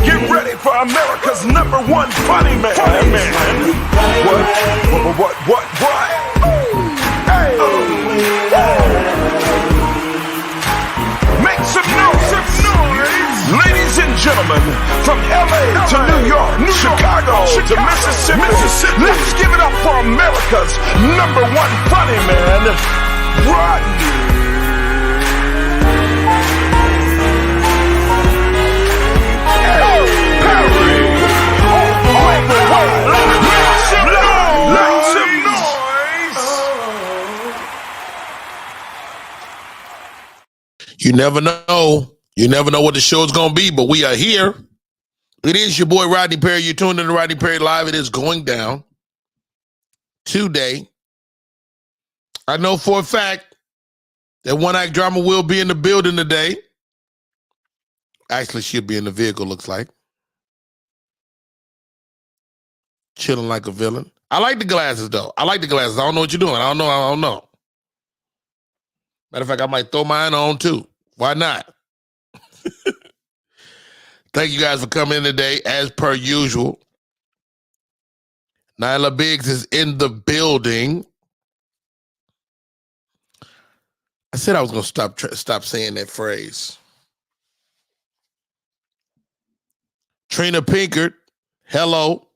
Get ready for America's #1 funny man. What? Hey. Make some noise. Ladies and gentlemen, from LA to New York, Chicago to Mississippi, let's give it up for America's #1 funny man, Rodney. You never know. You never know what the show's going to be, but we are here. It is your boy, Rodney Perry. You're tuned in to Rodney Perry Live. It is going down today. I know for a fact that One Act Drama will be in the building today. Actually, she'll be in the vehicle, looks like. Chilling like a villain. I like the glasses, though. I like the glasses. I don't know what you're doing. I don't know. Matter of fact, I might throw mine on, too. Why not? Thank you guys for coming in today, as per usual. Nyla Biggs is in the building. I said I was going to stop saying that phrase. Trina Pinkert, hello.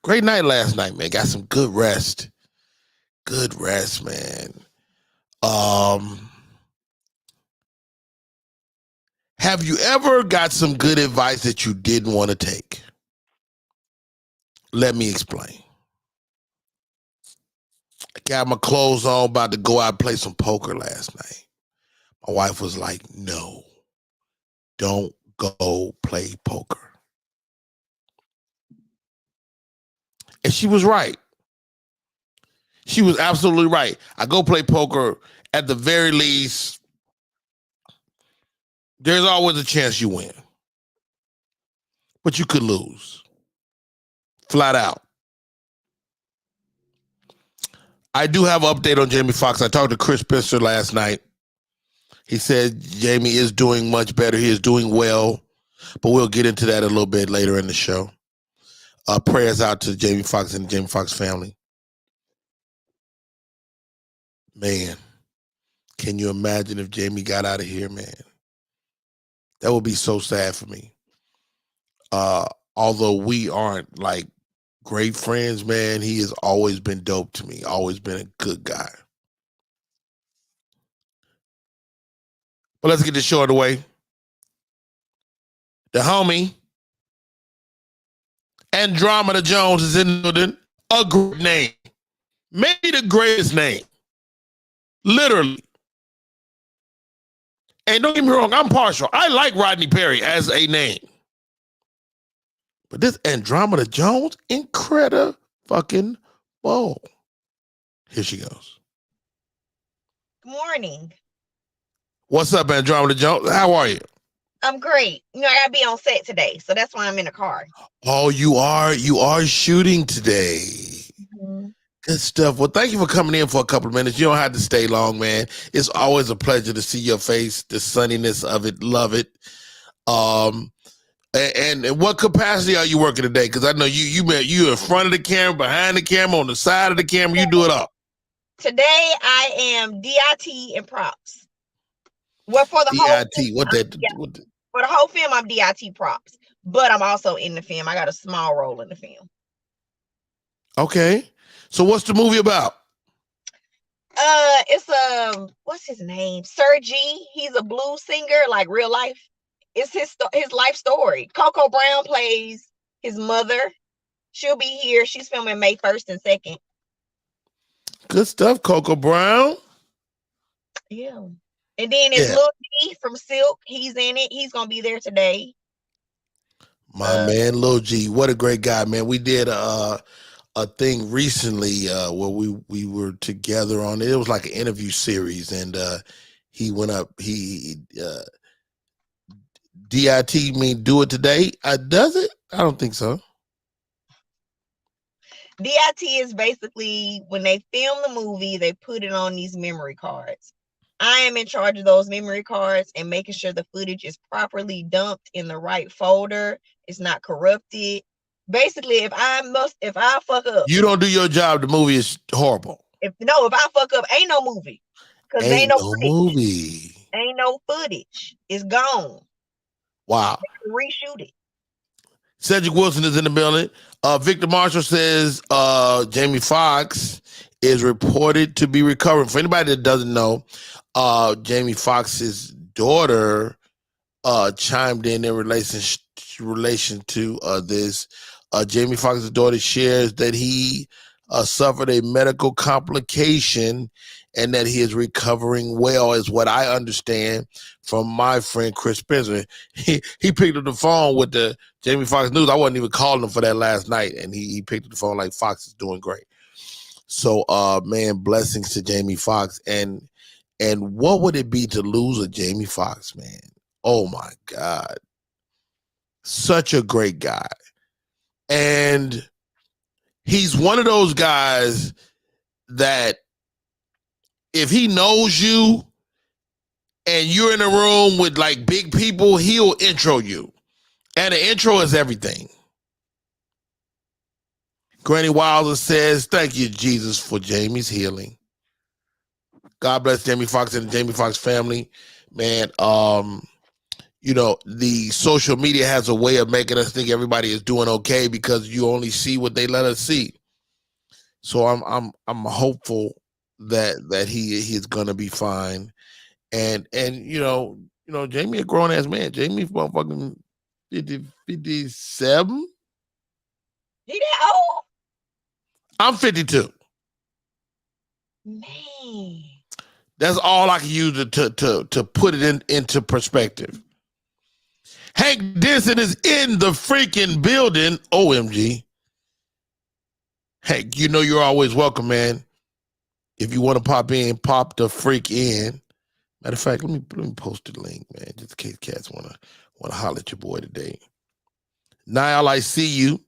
Great night last night, man. Got some good rest. Good rest, man. Have you ever got some good advice that you didn't want to take? Let me explain. I got my clothes on, about to go out and play some poker last night. My wife was like, no, don't go play poker. And she was right. She was absolutely right. I go play poker, at the very least, there's always a chance you win. But you could lose. Flat out. I do have an update on Jamie Foxx. I talked to Chris Spencer last night. He said Jamie is doing much better. He is doing well. But we'll get into that a little bit later in the show. Prayers out to Jamie Foxx and the Jamie Foxx family. Man, can you imagine if Jamie got out of here, man? That would be so sad for me. Although we aren't like great friends, man, he has always been dope to me. Always been a good guy. But let's get this show out of the way. The homie, Andromeda Jones, is in the building. A great name. Maybe the greatest name. Literally. And don't get me wrong, I'm partial. I like Rodney Perry as a name. But this Andromeda Jones, incredible fucking bowl. Here she goes. Good morning. What's up, Andromeda Jones? How are you? I'm great. You know, I gotta be on set today, so that's why I'm in the car. Oh, you are shooting today. Mm-hmm. Good stuff. Well, thank you for coming in for a couple of minutes. You don't have to stay long, man. It's always a pleasure to see your face, the sunniness of it. Love it. And in what capacity are you working today? Because I know you in front of the camera, behind the camera, on the side of the camera. You do it all. Today I am DIT and props. Well, for the DIT, whole film, for the whole film, I'm DIT props, but I'm also in the film. I got a small role in the film. Okay. So what's the movie about? It's what's his name? Sir G. He's a blues singer, like real life. It's his life story. Coco Brown plays his mother. She'll be here. She's filming May 1st and 2nd. Good stuff, Coco Brown. Yeah. And then it's Lil G from Silk. He's in it. He's gonna be there today. My man, Lil G. What a great guy, man. We did a thing recently where we were together on it. It was like an interview series, and he went up. He DIT mean do it today? Does it? I don't think so. DIT is basically when they film the movie, they put it on these memory cards. I am in charge of those memory cards and making sure the footage is properly dumped in the right folder. It's not corrupted. Basically, if I fuck up, You don't do your job, the movie is horrible. if I fuck up, ain't no movie. Because ain't Ain't no no footage. movie. Ain't no footage. It's gone. Wow. Reshoot it. Cedric Wilson is in the building. Victor Marshall says Jamie Foxx is reported to be recovering. For anybody that doesn't know, Jamie Foxx's daughter chimed in relation to this. Jamie Foxx's daughter shares that he suffered a medical complication and that he is recovering well, is what I understand from my friend Chris Spencer. He picked up the phone with the Jamie Foxx news. I wasn't even calling him for that last night, and he picked up the phone like Fox is doing great. So, man, blessings to Jamie Foxx. And what would it be to lose a Jamie Foxx, man? Oh my God. Such a great guy. And he's one of those guys that if he knows you and you're in a room with like big people, he'll intro you. And the intro is everything. Granny Wilder says, thank you, Jesus, for Jamie's healing. God bless Jamie Foxx and the Jamie Foxx family. Man, you know, the social media has a way of making us think everybody is doing okay because you only see what they let us see. So I'm hopeful that he is gonna be fine. And you know, Jamie a grown ass man. Jamie motherfucking 57. He that old? I'm 52. Man. That's all I can use to put it into perspective. Hank Denson is in the freaking building. OMG. Hank, you know you're always welcome, man. If you want to pop in, pop the freak in. Matter of fact, let me post the link, man, just in case cats wanna holler at your boy today. Niall, I see you.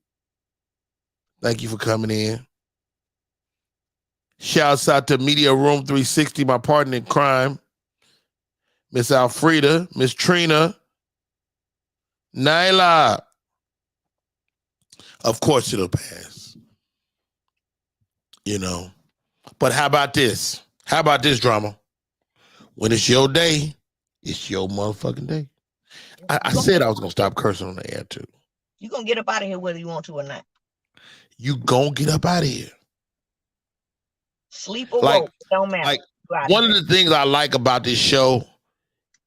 Thank you for coming in. Shouts out to Media Room 360, my partner in crime. Miss Alfreda, Miss Trina, Nyla. Of course it'll pass. You know. But how about this? How about this drama? When it's your day, it's your motherfucking day. I said I was going to stop cursing on the air, too. You're going to get up out of here whether you want to or not. You going to get up out of here. Sleep or woke, it don't matter. Like, one of the things I like about this show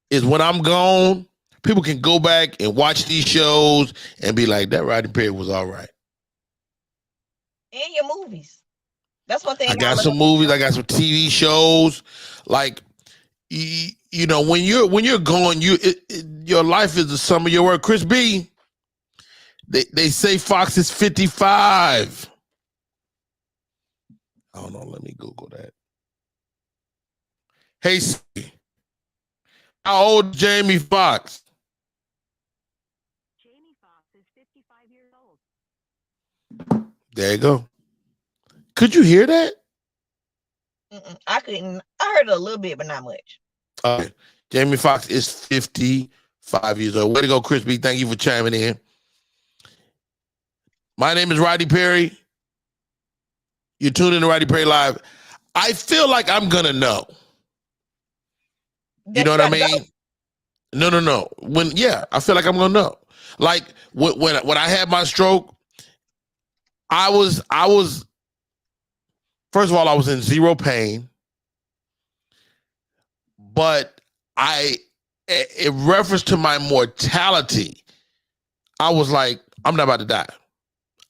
is when I'm gone, people can go back and watch these shows and be like, that Rodney Perry was all right. And your movies. That's one thing. I got some movies. I got some TV shows. Like, you know, when you're gone, your life is the sum of your work. Chris B, they say Fox is 55. I don't know. Let me Google that. Hey, how old is Jamie Foxx? Jamie Foxx is 55 years old. There you go. Could you hear that? I couldn't. I heard it a little bit, but not much. Okay. Jamie Foxx is 55 years old. Way to go, Chris B. Thank you for chiming in. My name is Rodney Perry. You're tuned in to Rodney Perry Live. I feel like I'm going to know. You know what I mean? No. I feel like I'm going to know. Like when I had my stroke, I was first of all, I was in zero pain. But in reference to my mortality, I was like, I'm not about to die.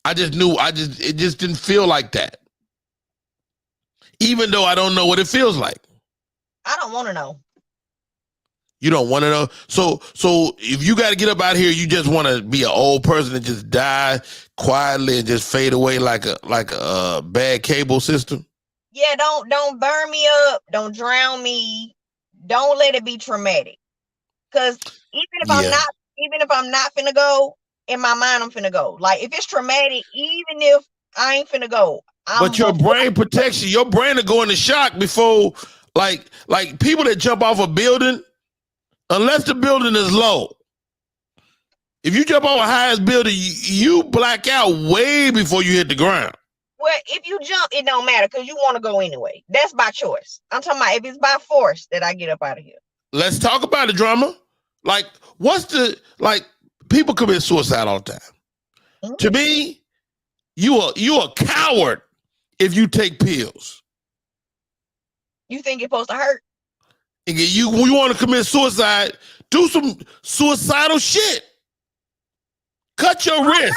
I just knew, it just didn't feel like that. Even though I don't know what it feels like. I don't want to know. You don't want to know? So if you got to get up out here, you just want to be an old person and just die quietly and just fade away like a bad cable system? Yeah, don't burn me up. Don't drown me. Don't let it be traumatic. Because even if I'm not finna go, in my mind I'm finna go. Like if it's traumatic, even if I ain't finna go. But your brain protects you. Your brain will go into shock before, like people that jump off a building, unless the building is low. If you jump off a highest building, you black out way before you hit the ground. Well, if you jump, it don't matter because you want to go anyway. That's by choice. I'm talking about if it's by force that I get up out of here. Let's talk about the drama. Like, people commit suicide all the time. Mm-hmm. To me, you a coward if you take pills. You think it's supposed to hurt? And you want to commit suicide, do some suicidal shit. Cut your wrist.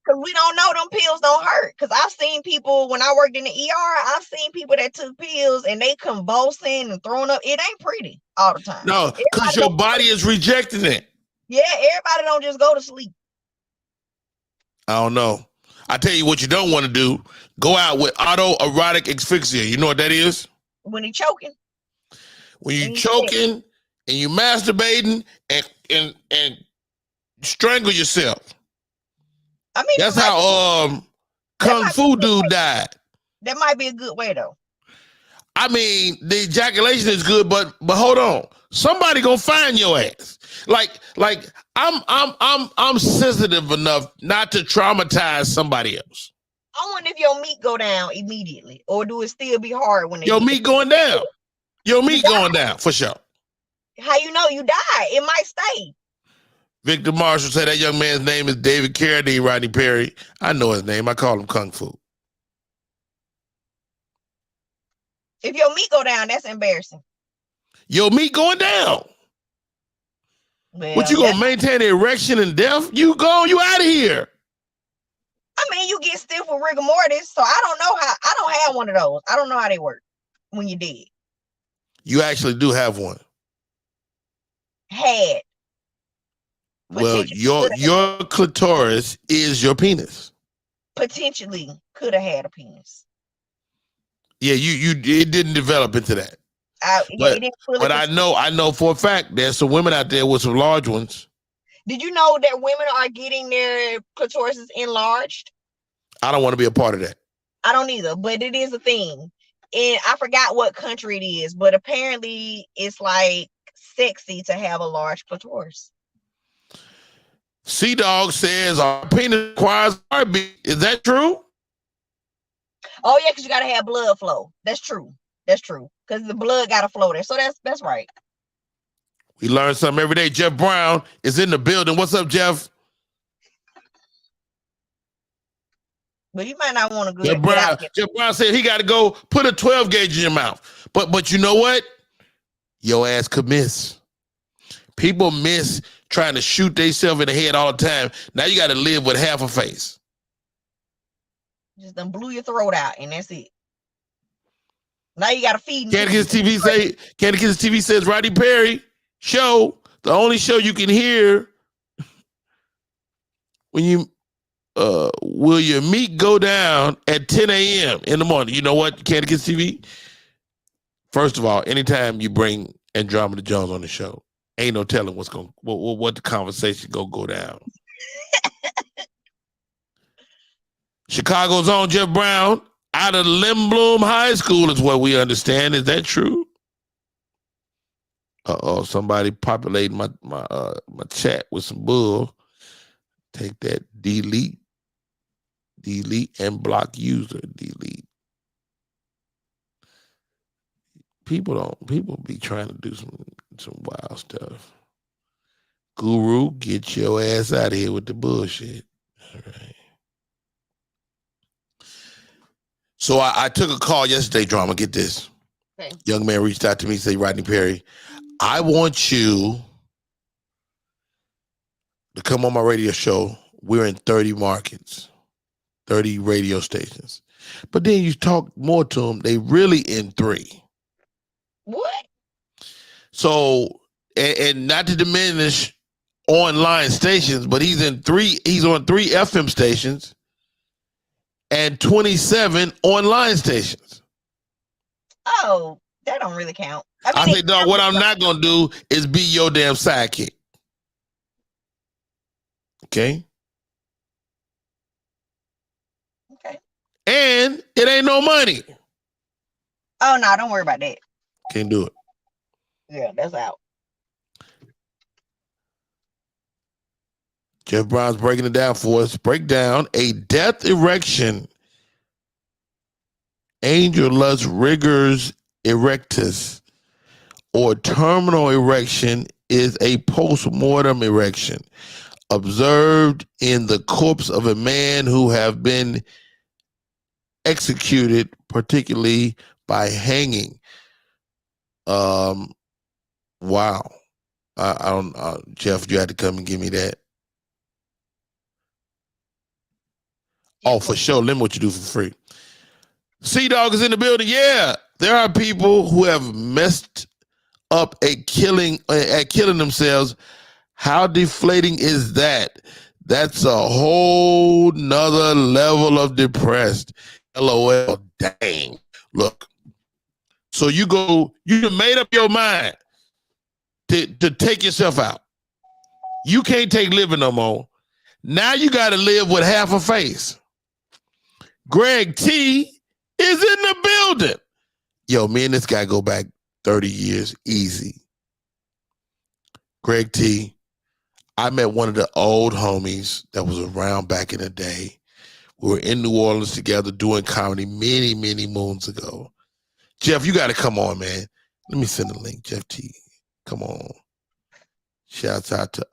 Because we don't know them pills don't hurt. Because I've seen people, when I worked in the ER, I've seen people that took pills and they convulsing and throwing up. It ain't pretty all the time. No, because your body is rejecting it. Yeah, everybody don't just go to sleep. I don't know. I tell you what you don't want to do. Go out with autoerotic asphyxia. You know what that is? When you're choking. When you're choking and you masturbating and strangle yourself. I mean, that's how Kung Fu dude died. That might be a good way though. I mean, the ejaculation is good, but hold on. Somebody gonna find your ass. Like I'm sensitive enough not to traumatize somebody else. I wonder if your meat go down immediately, or do it still be hard when your meat going down? Your meat going down for sure. How you know you died? It might stay. Victor Marshall said that young man's name is David Carradine, Rodney Perry. I know his name. I call him Kung Fu. If your meat go down, that's embarrassing. Your meat going down. Well, what you gonna maintain an erection and death? You out of here. I mean, you get stiff with rigor mortis, so I don't know how. I don't have one of those. I don't know how they work when you're dead. You actually do have one. Had. Well, your clitoris is your penis. Potentially could have had a penis. Yeah, it didn't develop into that. But I know for a fact there's some women out there with some large ones. Did you know that women are getting their clitorises enlarged? I don't want to be a part of that. I don't either, but it is a thing. And I forgot what country it is, but apparently it's like sexy to have a large clitoris. C-Dog says our penis requires heartbeat. Is that true? Oh yeah, because you gotta have blood flow. That's true. That's true. Because the blood gotta flow there. So that's right. We learn something every day. Jeff Brown is in the building. What's up, Jeff? But you might not want to go. Jeff Brown said he got to go put a 12 gauge in your mouth. But you know what? Your ass could miss. People miss trying to shoot themselves in the head all the time. Now you got to live with half a face. Just done blew your throat out, and that's it. Now you got to feed. Candace TV says Rodney Perry show, the only show you can hear when you will your meat go down at 10 a.m. in the morning. You know what, Candace TV? First of all, anytime you bring Andromeda Jones on the show, ain't no telling what the conversation gonna go down. Chicago's own Jeff Brown out of Lindblom High School is what we understand. Is that true? Somebody populating my chat with some bull. Take that, delete and block user, delete. People be trying to do some wild stuff. Guru, get your ass out of here with the bullshit. All right. So I took a call yesterday, Drama. Get this. Okay. Young man reached out to me, say, Rodney Perry, I want you to come on my radio show. We're in 30 markets, 30 radio stations. But then you talk more to them, they really in 3. What? So, and not to diminish online stations, but he's on 3 FM stations and 27 online stations. Oh, that don't really count. I say, dog, what I'm not going to do is be your damn sidekick. Okay? Okay. And it ain't no money. Oh no, don't worry about that. Can't do it. Yeah, that's out. Jeff Brown's breaking it down for us. Break down a death erection. Angel lust rigors erectus or terminal erection is a post-mortem erection observed in the corpse of a man who have been executed, particularly by hanging. Wow. I don't, Jeff, you had to come and give me that. Oh, for sure. Let me what you do for free. Sea Dog is in the building. Yeah, there are people who have messed up at killing themselves. How deflating is that? That's a whole nother level of depressed. LOL. Dang. Look. So you made up your mind to take yourself out. You can't take living no more. Now you got to live with half a face. Greg T is in the building. Yo, me and this guy go back 30 years easy. Greg T, I met one of the old homies that was around back in the day. We were in New Orleans together doing comedy many, many moons ago. Jeff, you got to come on, man. Let me send a link, Jeff T. Come on. Shouts out to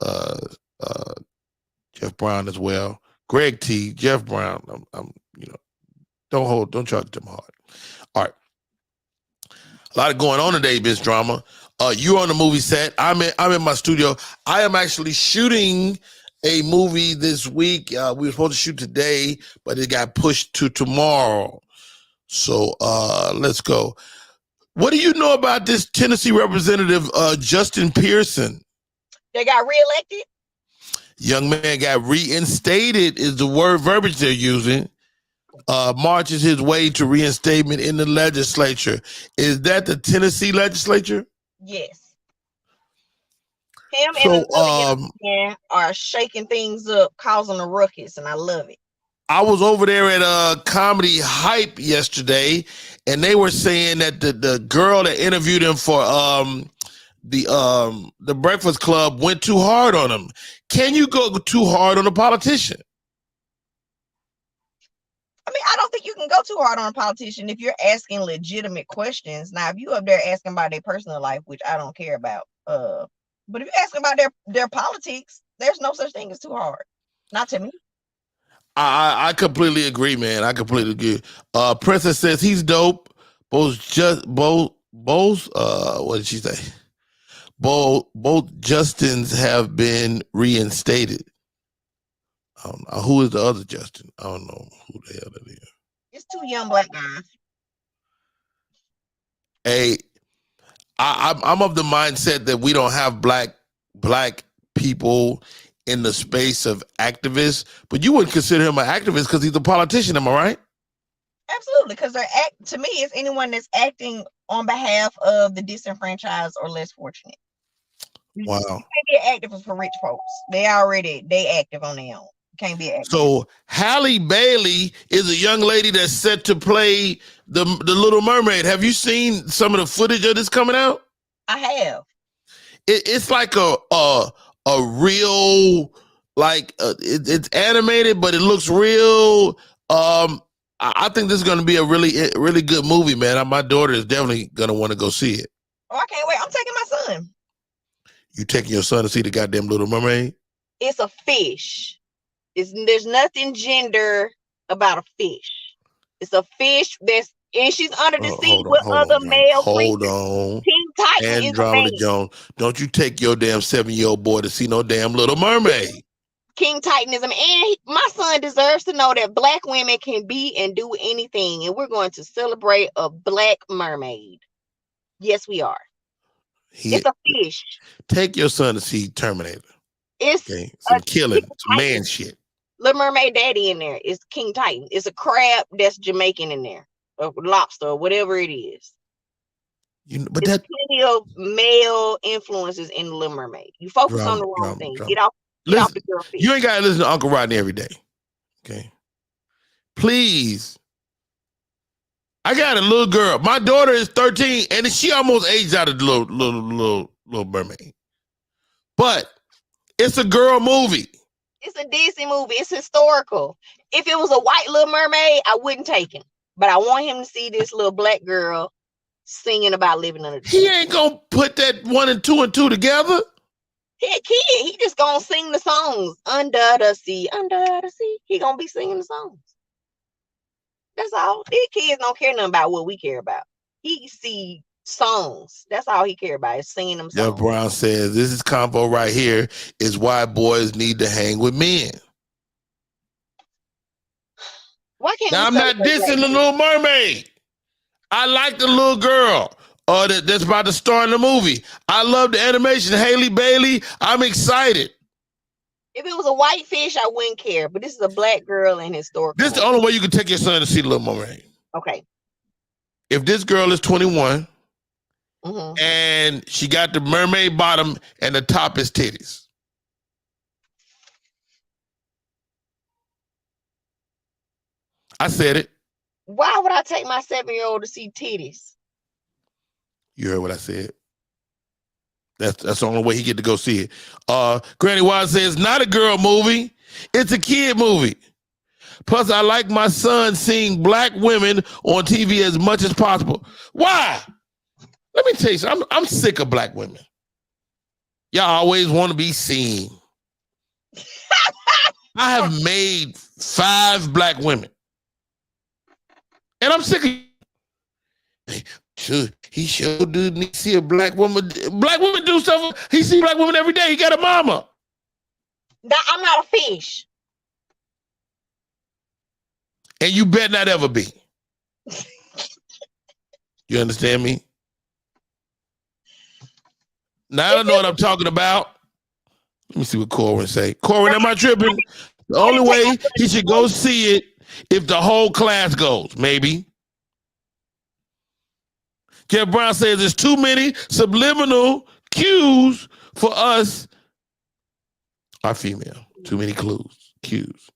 Jeff Brown as well. Greg T, Jeff Brown. I'm don't charge them hard. All right. A lot of going on today, Biz Drama. You're on the movie set. I'm in my studio. I am actually shooting a movie this week. We were supposed to shoot today, but it got pushed to tomorrow. So let's go. What do you know about this Tennessee representative, Justin Pearson? They got reelected? Young man got reinstated is the verbiage they're using. Marches his way to reinstatement in the legislature. Is that the Tennessee legislature? Yes. Him and another young man are shaking things up, causing a ruckus, and I love it. I was over there at Comedy Hype yesterday, and they were saying that the girl that interviewed him for the Breakfast Club went too hard on him. Can you go too hard on a politician? I mean, I don't think you can go too hard on a politician if you're asking legitimate questions. Now, if you up there asking about their personal life, which I don't care about, but if you're asking about their politics, there's no such thing as too hard. Not to me. I completely agree, man. I completely agree. Princess says he's dope. What did she say? Both Justins have been reinstated. I don't know. Who is the other Justin? I don't know who the hell that is. It's two young black guys. Hey, I'm of the mindset that we don't have black people in the space of activists, but you wouldn't consider him an activist because he's a politician, am I right? Absolutely, because to me, it's anyone that's acting on behalf of the disenfranchised or less fortunate. Wow. You can't be an activist for rich folks. They active on their own. Can't be active. So Halle Bailey is a young lady that's set to play the Little Mermaid. Have you seen some of the footage of this coming out? I have. It's like a real, like it's animated, but it looks real. I think this is going to be a really good movie, man. My daughter is definitely going to want to go see it. Oh, I can't wait. I'm taking my son. You taking your son to see the goddamn Little Mermaid? It's a fish. There's nothing gender about a fish. It's a fish and she's under the sea with other male Hold on. King Titan Andromeda Jones. Don't you take your damn 7-year-old boy to see no damn Little Mermaid. King Titanism. And my son deserves to know that black women can be and do anything. And we're going to celebrate a black mermaid. Yes, we are. It's a fish. Take your son to see Terminator. It's some killing, some man shit. Little Mermaid Daddy in there is King Titan. It's a crab that's Jamaican in there, or lobster, or whatever it is. But there's plenty of male influences in the Little Mermaid. You focus on the wrong thing. Get off the girl feet. You ain't gotta listen to Uncle Rodney every day. Okay. Please I got a little girl. My daughter is 13, and she almost aged out of the little mermaid. But it's a girl movie. It's a Disney movie. It's historical. If it was a white Little Mermaid, I wouldn't take him. But I want him to see this little black girl singing about living under the sea. He ain't gonna put that 1 and 2 and 2 together. He a kid. He just gonna sing the songs. Under the sea, under the sea. He gonna be singing the songs. That's all. These kids don't care nothing about what we care about. He see songs. That's all he care about is singing them songs. Jeff Brown says, this is convo right here is why boys need to hang with men. Why can't now, I'm not dissing the Little Mermaid. I like the little girl that's about to star in the movie. I love the animation. Haley Bailey, I'm excited. If it was a white fish, I wouldn't care. But this is a black girl in historical. This is the only way you can take your son to see the Little Mermaid. Okay. If this girl is 21 and she got the mermaid bottom and the top is titties. I said it. Why would I take my 7-year-old to see titties? You heard what I said. That's the only way he get to go see it. Granny Wise says, not a girl movie. It's a kid movie. Plus, I like my son seeing black women on TV as much as possible. Why? Let me tell you something. I'm sick of black women. Y'all always want to be seen. I have made 5 black women. And I'm sick of he sure didn't see a black woman. Black women do stuff. He see black women every day. He got a mama. I'm not a fish. And you better not ever be. You understand me? Now I don't know what I'm talking about. Let me see what Corin say. Corin, am I tripping? The only way he should go see it if the whole class goes, maybe. Jeff Brown says there's too many subliminal cues for us, our female. Too many cues.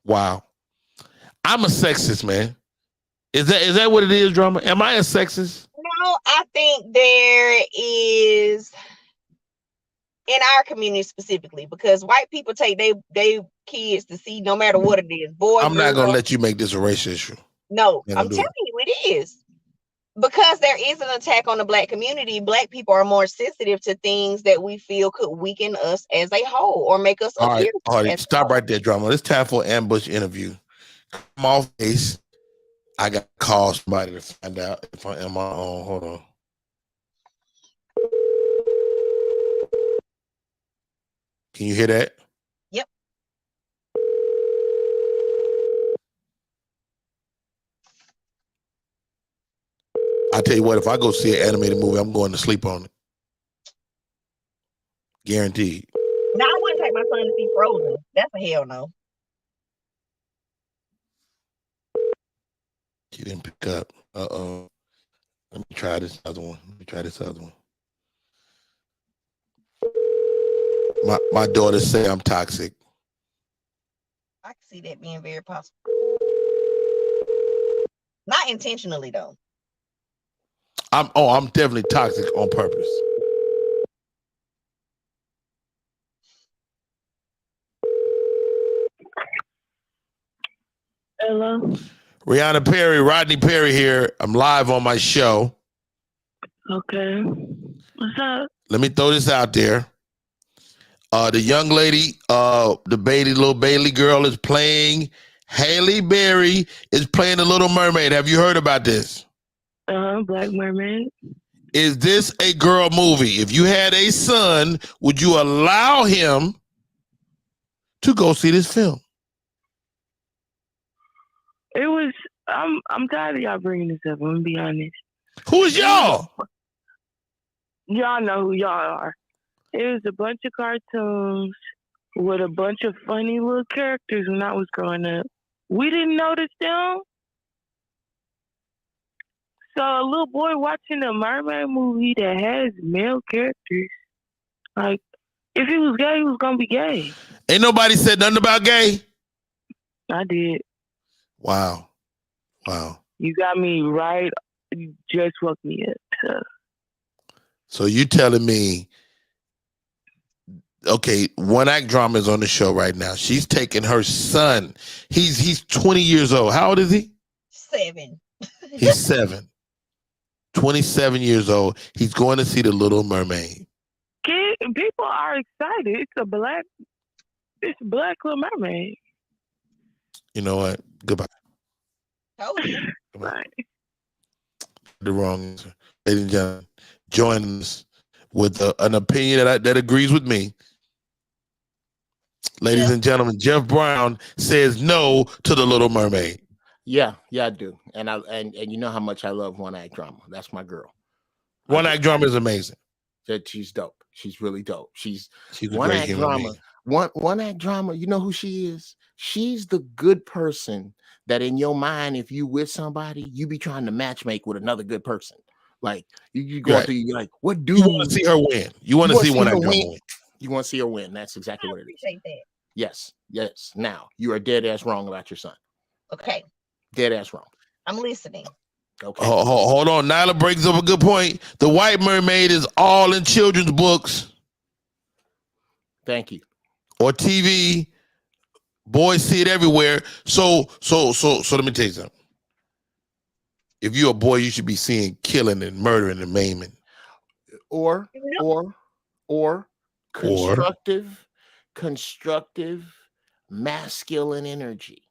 Wow. I'm a sexist, man. Is that what it is, Drama? Am I a sexist? No, I think there is in our community specifically, because white people take they kids to see no matter what it is. Boy, I'm not gonna let you make this a race issue. No, I'm telling you it is. Because there is an attack on the black community, black people are more sensitive to things that we feel could weaken us as a whole or make us appear. All right, stop right there, Drama. It's time for an ambush interview. Come off base. I got to call somebody to find out if I am on. Hold on. Can you hear that? Yep. I tell you what, if I go see an animated movie, I'm going to sleep on it. Guaranteed. Now I wouldn't take my son to see Frozen. That's a hell no. She didn't pick up. Uh-oh. Let me try this other one. My daughter say I'm toxic. I can see that being very possible. Not intentionally though. I'm definitely toxic on purpose. Hello. Rihanna Perry, Rodney Perry here. I'm live on my show. Okay. What's up? Let me throw this out there. The young lady, little Bailey girl is playing. Haley Berry is playing the Little Mermaid. Have you heard about this? Black Mermaid. Is this a girl movie? If you had a son, would you allow him to go see this film? It was. I'm tired of y'all bringing this up. I'm gonna be honest. Who is y'all? Y'all know who y'all are. It was a bunch of cartoons with a bunch of funny little characters when I was growing up. We didn't notice them. So a little boy watching a mermaid movie that has male characters, like, if he was gay, he was gonna be gay. Ain't nobody said nothing about gay. I did. Wow. Wow. You got me right. You just woke me up. So you telling me, okay, One Act Drama is on the show right now. She's taking her son. He's 20 years old. How old is he? 7. He's 7. 27 years old. He's going to see The Little Mermaid. People are excited. It's a black Little Mermaid. You know what? Goodbye. Told you. Goodbye. The wrong answer. Ladies and gentlemen, join us with an opinion that agrees with me. Ladies and gentlemen, Jeff Brown says no to The Little Mermaid. Yeah, I do. And you know how much I love One Act Drama. That's my girl. One Act Drama is amazing. She's dope. She's really dope. She's a One great Act human Drama. being. One Act Drama. You know who she is? She's the good person that in your mind, if you with somebody, you be trying to matchmake with another good person. Like you go through, you're like, what do you want to see her win? You want to see One Act Drama win? You want to see her win. That's exactly what it is. Appreciate that. Yes. Now you are dead ass wrong about your son. Okay. Dead ass wrong. I'm listening. Okay. Hold on. Nyla brings up a good point. The White Mermaid is all in children's books. Thank you. Or TV. Boys see it everywhere. So let me tell you something. If you're a boy, you should be seeing killing and murdering and maiming. Or constructive masculine energy.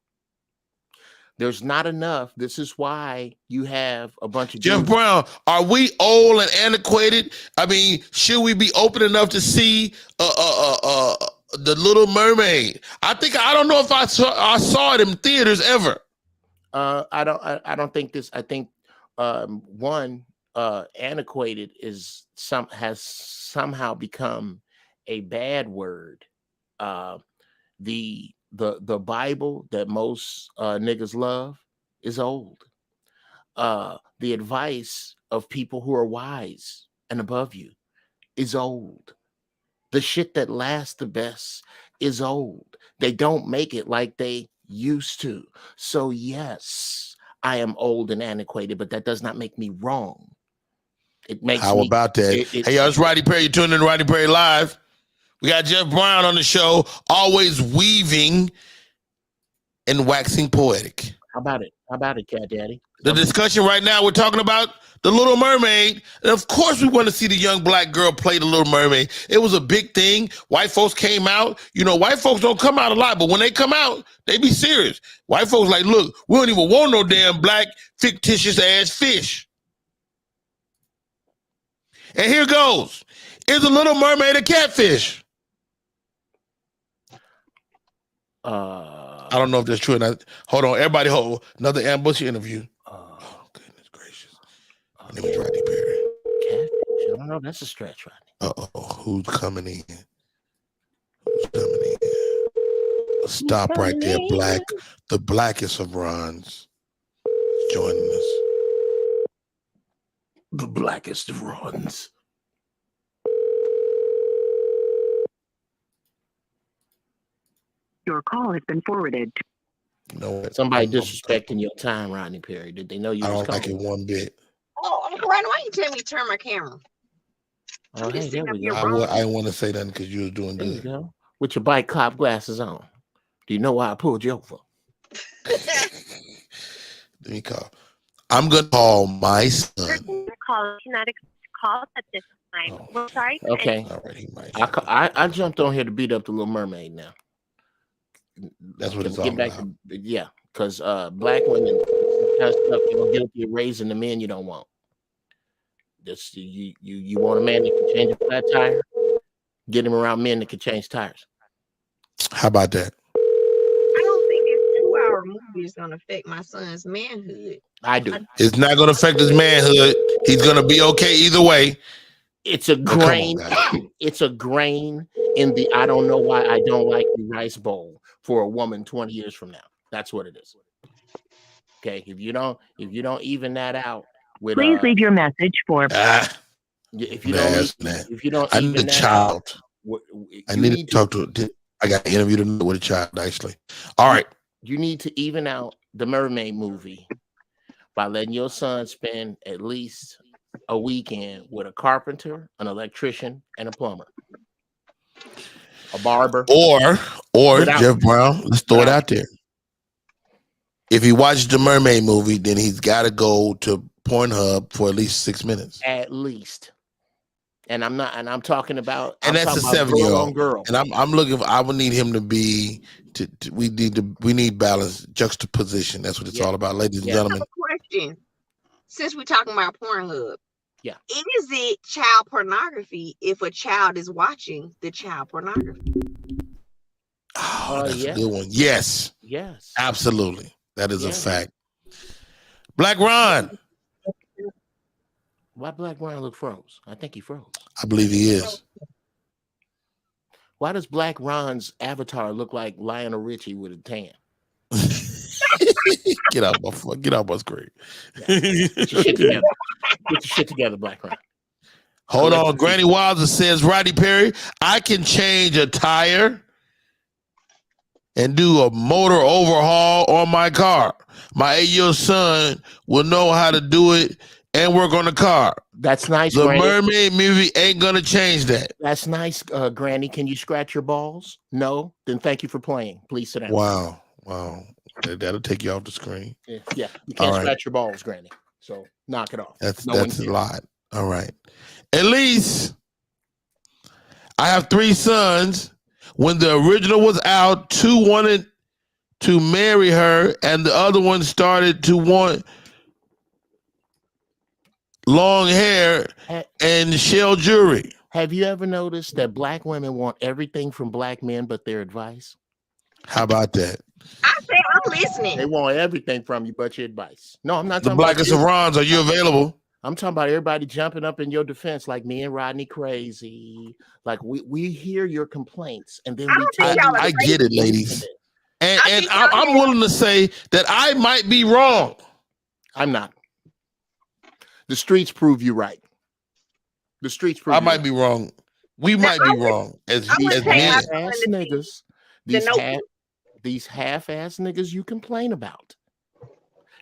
There's not enough. This is why you have a bunch of Jeff Brown, are we old and antiquated? I mean, should we be open enough to see The Little Mermaid? I don't know if I saw it in theaters ever. I don't think this. I think antiquated has somehow become a bad word. The Bible that most niggas love is old. The advice of people who are wise and above you is old. The shit that lasts the best is old. They don't make it like they used to. So yes, I am old and antiquated, but that does not make me wrong. It makes How about that? Hey, y'all, it's Rodney Perry. You're tuning in to Rodney Perry Live. We got Jeff Brown on the show, always weaving and waxing poetic. How about it, Cat Daddy? The discussion right now, we're talking about The Little Mermaid. And of course, we want to see the young black girl play The Little Mermaid. It was a big thing. White folks came out. You know, white folks don't come out a lot, but when they come out, they be serious. White folks like, look, we don't even want no damn black fictitious ass fish. And here goes. Is The Little Mermaid a catfish? I don't know if that's true or not. Hold on, everybody hold. Another ambush interview. Oh, goodness gracious. My name is Rodney Perry. Catfish? I don't know. That's a stretch, Rodney. Uh-oh. Who's coming in? Stop right there, Black. The blackest of Rons joining us. The blackest of Rons. Your call has been forwarded. You know what? Somebody disrespecting your time, Rodney Perry. Did they know you? I don't like it one bit. Oh, Uncle Rodney, why you tell me to turn my camera? Oh, hey, there we go. I didn't want to say nothing because you was doing There good. you go. With your bike cop glasses on. Do you know why I pulled you over? Let me call. I'm gonna call my son. Call cannot call at this time. Oh. We're sorry. Okay. All right, he might. I jumped on here to beat up the Little Mermaid now. That's what it's all about. Yeah, because black women kind of stuff, you're guilty of raising the men you don't want. This you want a man that can change a flat tire? Get him around men that can change tires. How about that? I don't think this 2-hour movie is gonna affect my son's manhood. I do. It's not gonna affect his manhood. He's gonna be okay either way. It's a grain. It's a grain in the I don't know why I don't like the rice bowl for a woman 20 years from now. That's what it is. Okay, if you don't even that out with Please leave your message for if you don't I need a child. I need to talk to. I got an interview with a child actually. All right. You need to even out the mermaid movie by letting your son spend at least a weekend with a carpenter, an electrician, and a plumber, a barber. Or Without- Jeff Brown, let's throw it without- out there. If he watches the Mermaid movie, then he's got to go to Pornhub for at least 6 minutes. At least. And I'm talking about, And I'm that's a talking about 7-year-old. girl. And I'm looking for, I would need him to be we need balance, juxtaposition. That's what it's all about, ladies and Yeah. gentlemen. I have a question. Since we're talking about Pornhub, Yeah. is it child pornography if a child is watching the child pornography? Oh, that's yes. a good one. Yes, Yes. absolutely. That is a Yes. fact. Black Ron, Why Black Ron look froze? I think he froze. I believe he is. Why does Black Ron's avatar look like Lionel Richie with a tan? Get out my screen. Get your shit together. Get your shit together, Black Ron. Hold on. Granny Wilder says, Rodney Perry, I can change a tire and do a motor overhaul on my car. My 8-year-old son will know how to do it and work on the car. That's nice, The Granny. Mermaid movie ain't gonna change that. That's nice, Granny. Can you scratch your balls? No? Then thank you for playing. Please sit down. Wow. That'll take you off the screen. Yeah. You can't All right. scratch your balls, Granny. So knock it off. That's No one a cares. lot. All right. At least I have 3 sons. When the original was out, 2 wanted to marry her, and the other one started to want long hair and shell jewelry. Have you ever noticed that black women want everything from black men but their advice? How about that? I said I'm listening. They want everything from you but your advice. No, I'm not The talking about Blackest you. of Rons, are you available? I'm talking about everybody jumping up in your defense, like me and Rodney crazy. Like we hear your complaints and then we tell you. I get it, ladies. And I think I'm willing to say that I might be wrong. I'm not. The streets prove you right. The streets prove I you might right. be wrong. We might be wrong as These men. half-ass niggas, notebook. these half-ass niggas you complain about.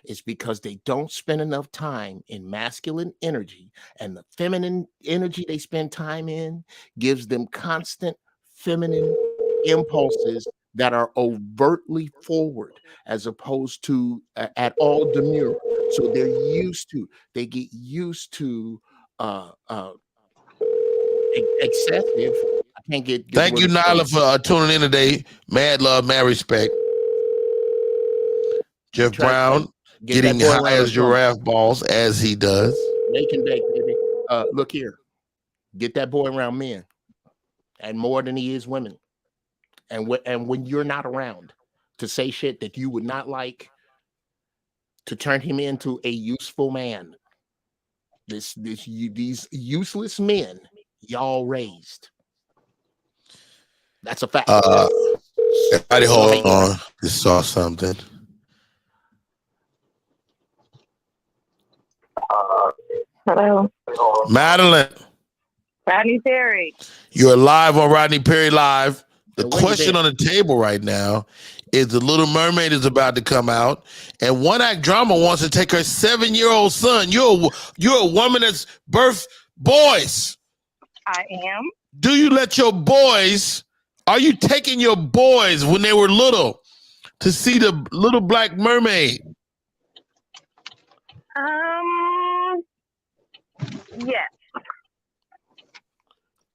It's because they don't spend enough time in masculine energy, and the feminine energy they spend time in gives them constant feminine impulses that are overtly forward as opposed to at all demure. So they get used to excessive. I can't get Thank you, Nyla, for tuning in today. Mad love, mad respect. Jeff Brown getting high as giraffe balls as he does. Make and bake, baby. Look here. Get that boy around men, and more than he is women. And when you're not around to say shit that you would not like, to turn him into a useful man. These useless men y'all raised. That's a fact. Everybody hold on. Just saw something. Hello. Madeline, Rodney Perry. you're live on Rodney Perry Live. The And when you question there? on the table right now is The Little Mermaid is about to come out, and One Act Drama wants to take her 7-year-old son. You're a woman that's birthed boys. I am. Do you let your boys, are you taking your boys when they were little to see the Little Black Mermaid? Yes.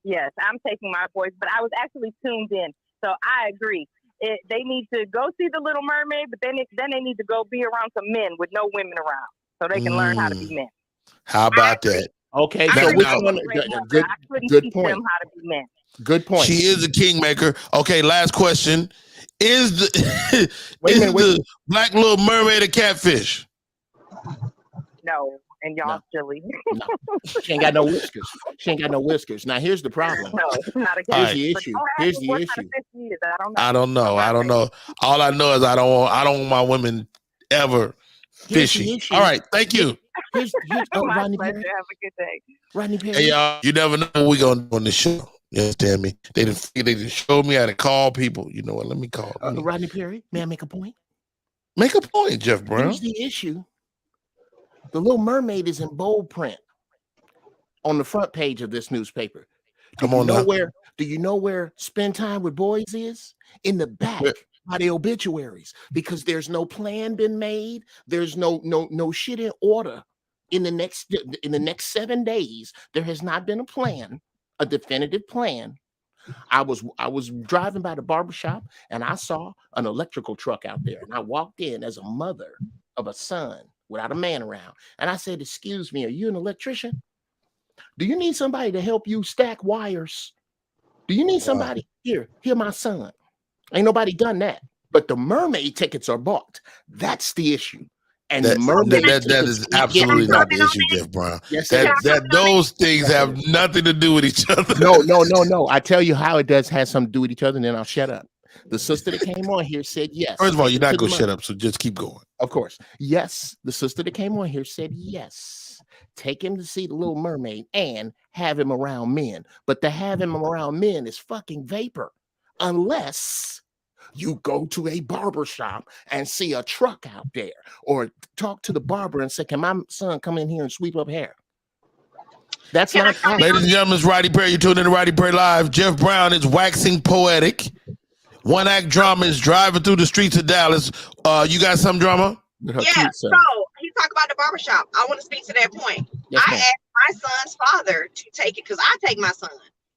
Yes, I'm taking my boys, but I was actually tuned in, so I agree. They need to go see The Little Mermaid, but then they need to go be around some men with no women around, so they can learn how to be men. How about that? Okay, Now, so which now- one? I couldn't Good teach point. them how to be men. Good point. She is a kingmaker. Okay, last question. Is the Wait a minute, wait. the Black Little Mermaid a catfish? No, and y'all silly. No. She ain't got no whiskers. She ain't got no whiskers. Now here's the problem. No, it's not a All catfish. right. Here's the But issue. don't ask Here's me the what issue. kind of fish she is. I don't know. I don't know. All I know is I don't want my women ever Here's the fishing. issue. All right, thank you. Here's My Rodney pleasure. Perry. Have a good day. Rodney Perry. Hey y'all, you never know what we gonna do on this show. You understand me? They didn't show me how to call people. You know what? Let me call. Rodney Perry, may I make a point? Make a point, Jeff Brown. Here's the issue. The Little Mermaid is in bold print on the front page of this newspaper. Do you know where Spend Time with Boys is? In the back by the obituaries, because there's no plan been made. There's no shit in order. In the next 7 days, there has not been a plan, a definitive plan. I was driving by the barbershop and I saw an electrical truck out there, and I walked in as a mother of a son without a man around, and I said, "Excuse me, are you an electrician? Do you need somebody to help you stack wires? Do you need somebody? Here, my son." Ain't nobody done that. But the mermaid tickets are bought. That's the issue. And the mermaid that is absolutely not the issue, Jeff Brown. Yes, that those things have nothing to do with each other. No. I tell you how it has something to do with each other, and then I'll shut up. The sister that came on here said yes. First of all, you're not going to shut up, so just keep going. Of course. Yes, the sister that came on here said yes. Take him to see the Little Mermaid and have him around men. But to have him around men is fucking vapor. Unless you go to a barber shop and see a truck out there, or talk to the barber and say, "Can my son come in here and sweep up hair?" That's not. Ladies and gentlemen, it's Rodney Perry. You're tuned in to Rodney Perry Live. Jeff Brown is waxing poetic. One act drama is driving through the streets of Dallas. You got some drama? Yeah, so he talked about the barbershop. I want to speak to that point. Yes, I asked my son's father to take it, because I take my son.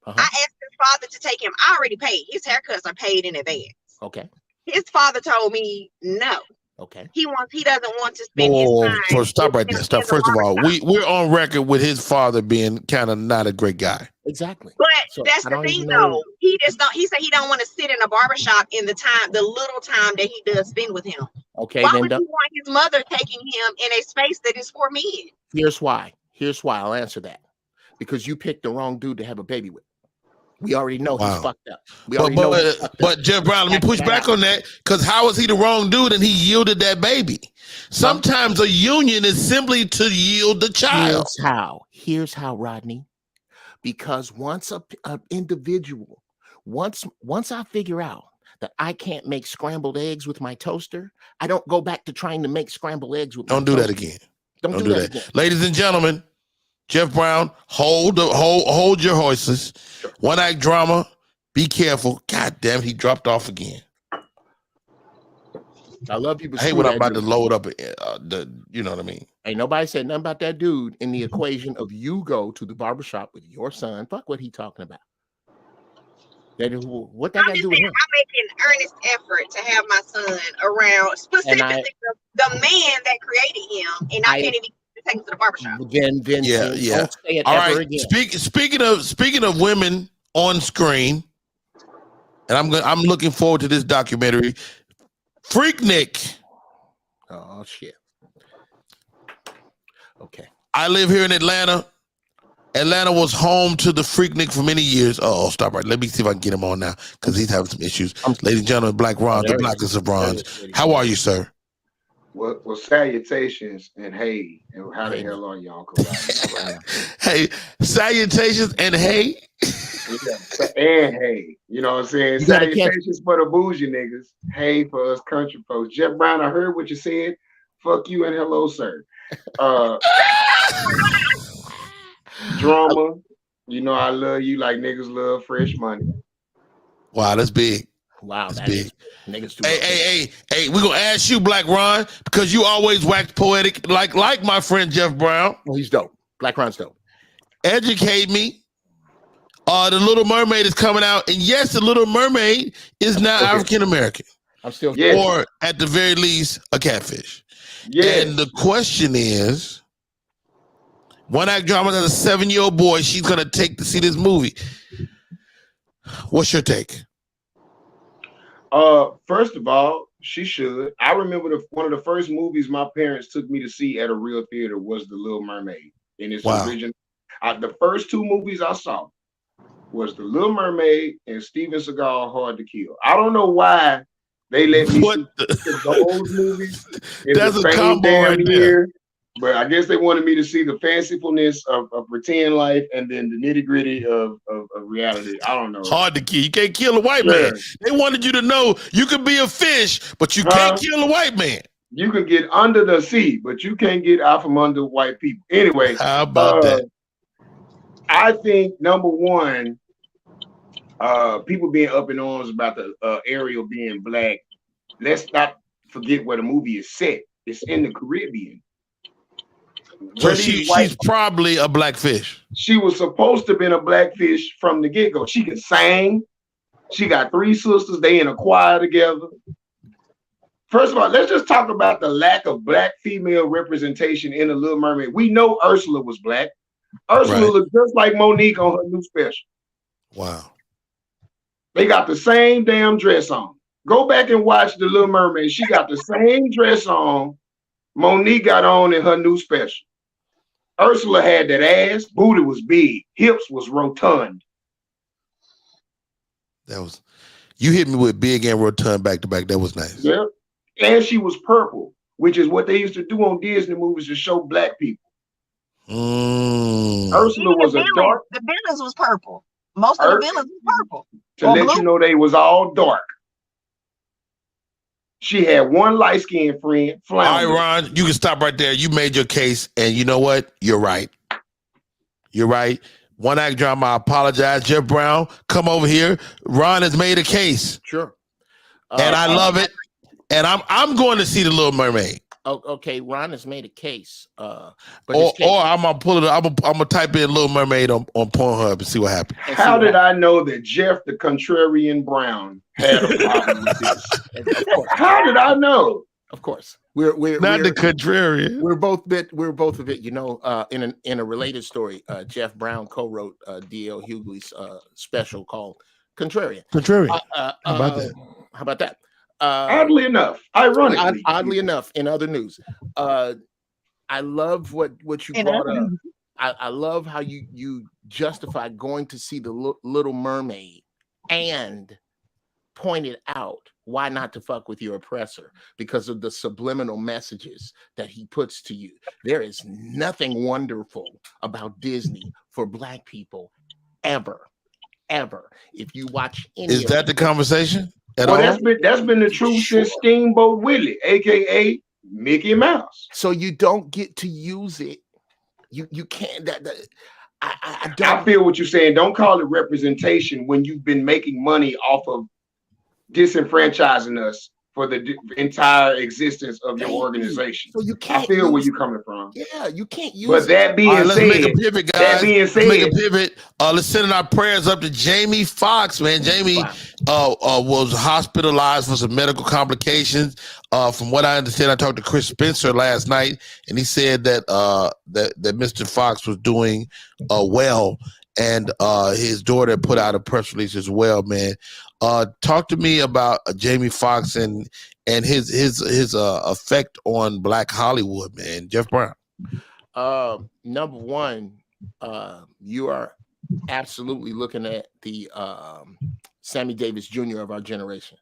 I asked his father to take him. I already paid. His haircuts are paid in advance. Okay. His father told me no. Okay. He doesn't want to spend his time. So stop right there. Stop. First of all, we're on record with his father being kind of not a great guy. Exactly. But that's the thing, though. He said he don't want to sit in a barbershop in the little time that he does spend with him. Okay. Why would he want his mother taking him in a space that is for men? Here's why. I'll answer that. Because you picked the wrong dude to have a baby with. We already know he's fucked up. But Jeff Brown, let me push back on that, because how is he the wrong dude and he yielded that baby? Sometimes a union is simply to yield the child. Here's how, Rodney. Because once an individual, once I figure out that I can't make scrambled eggs with my toaster, I don't go back to trying to make scrambled eggs with my toaster. Don't do that again. Don't do that again. Ladies and gentlemen, Jeff Brown, hold your horses. Sure. One act drama. Be careful. God damn, he dropped off again. I love you. I hate when I'm about to load up you know what I mean? Ain't nobody said nothing about that dude in the equation of you go to the barbershop with your son. Fuck what he talking about. What that got to do with him? I make an earnest effort to have my son around, specifically the man that created him, and I can't even take him to the barbershop. Then yeah. Don't say it all ever right. Again. Speaking of women on screen, and I'm looking forward to this documentary, Freaknik. Oh shit. Okay. I live here in Atlanta. Atlanta was home to the Freaknik for many years. Oh, stop right. Let me see if I can get him on now, because he's having some issues. Ladies and gentlemen, Black Ron, the Blackest of Rons. How are you, sir? Well, salutations and hey, and how the hell are y'all? Hey, salutations and hey. And hey, you know what I'm saying? Salutations for the bougie niggas. Hey for us country folks. Jeff Brown, I heard what you said. Fuck you and hello, sir. Drama, you know I love you like niggas love fresh money. Wow, that's big. Wow, that's big. Niggas hey, we're gonna ask you, Black Ron, because you always wax poetic, like my friend Jeff Brown. Well, he's dope. Black Ron's dope. Educate me. The Little Mermaid is coming out, and yes, the Little Mermaid is now African American. I'm still or at the very least a catfish. Yes. And the question is, one act drama as a 7-year-old boy, she's gonna take to see this movie. What's your take? First of all, she should. I remember one of the first movies my parents took me to see at a real theater was The Little Mermaid. In its original, the first 2 movies I saw was The Little Mermaid and Steven Seagal Hard to Kill. I don't know why they let me see those movies. That's a combo right there. But I guess they wanted me to see the fancifulness of pretend life and then the nitty-gritty of reality. I don't know. Hard to kill. You can't kill a white man. They wanted you to know you could be a fish, but you can't kill a white man. You can get under the sea, but you can't get out from under white people. Anyway, how about that? I think number one, people being up in arms about the Ariel being black. Let's not forget where the movie is set. It's in the Caribbean. So she's probably a blackfish. She was supposed to have been a blackfish from the get-go. She can sing. She got 3 sisters. They in a choir together. First of all, let's just talk about the lack of black female representation in The Little Mermaid. We know Ursula was black. Ursula looked just like Monique on her new special. Wow. They got the same damn dress on. Go back and watch The Little Mermaid. She got the same dress on Monique got on in her new special. Ursula had that ass, booty was big, hips was rotund. You hit me with big and rotund back to back. That was nice. Yeah. And she was purple, which is what they used to do on Disney movies to show black people. Ursula was a dark. The villains was purple. Most of the villains was purple. To let you know they was all dark. She had one light-skinned friend. All right, Ron, you can stop right there. You made your case, and you know what? You're right. You're right. One act drama, I apologize. Jeff Brown, come over here. Ron has made a case. Sure. And I love it. And I'm going to see The Little Mermaid. Okay, Ron has made a case. Or I'm gonna pull it. I'm gonna type in Little Mermaid on Pornhub and see what happens. How did I know that Jeff the Contrarian Brown had a problem with this? How did I know? Of course, we're the contrarian. We're both of it. You know, in a related story, Jeff Brown co-wrote D.L. Hughley's special called Contrarian. Contrarian. How about that? Oddly enough, ironically, oddly enough, in other news, I love what you brought up. I love how you justify going to see the Little Mermaid and pointed out why not to fuck with your oppressor because of the subliminal messages that he puts to you. There is nothing wonderful about Disney for black people ever. If you watch any is that the conversation? That's been the truth since Steamboat Willie, aka Mickey Mouse. So you don't get to use it. You can't. I feel what you're saying. Don't call it representation when you've been making money off of disenfranchising us for the entire existence of your organization. So you can't. I feel where you're coming from. Yeah, you can't use. But that being said, let's make a pivot, guys. That being said, let's make a pivot. Let's send our prayers up to Jamie Foxx, man. Jamie was hospitalized for some medical complications. From what I understand, I talked to Chris Spencer last night, and he said that that Mr. Foxx was doing well, and his daughter put out a press release as well, man. Talk to me about Jamie Foxx and his effect on Black Hollywood, man. Jeff Brown. Number one, you are absolutely looking at the Sammy Davis Jr. of our generation.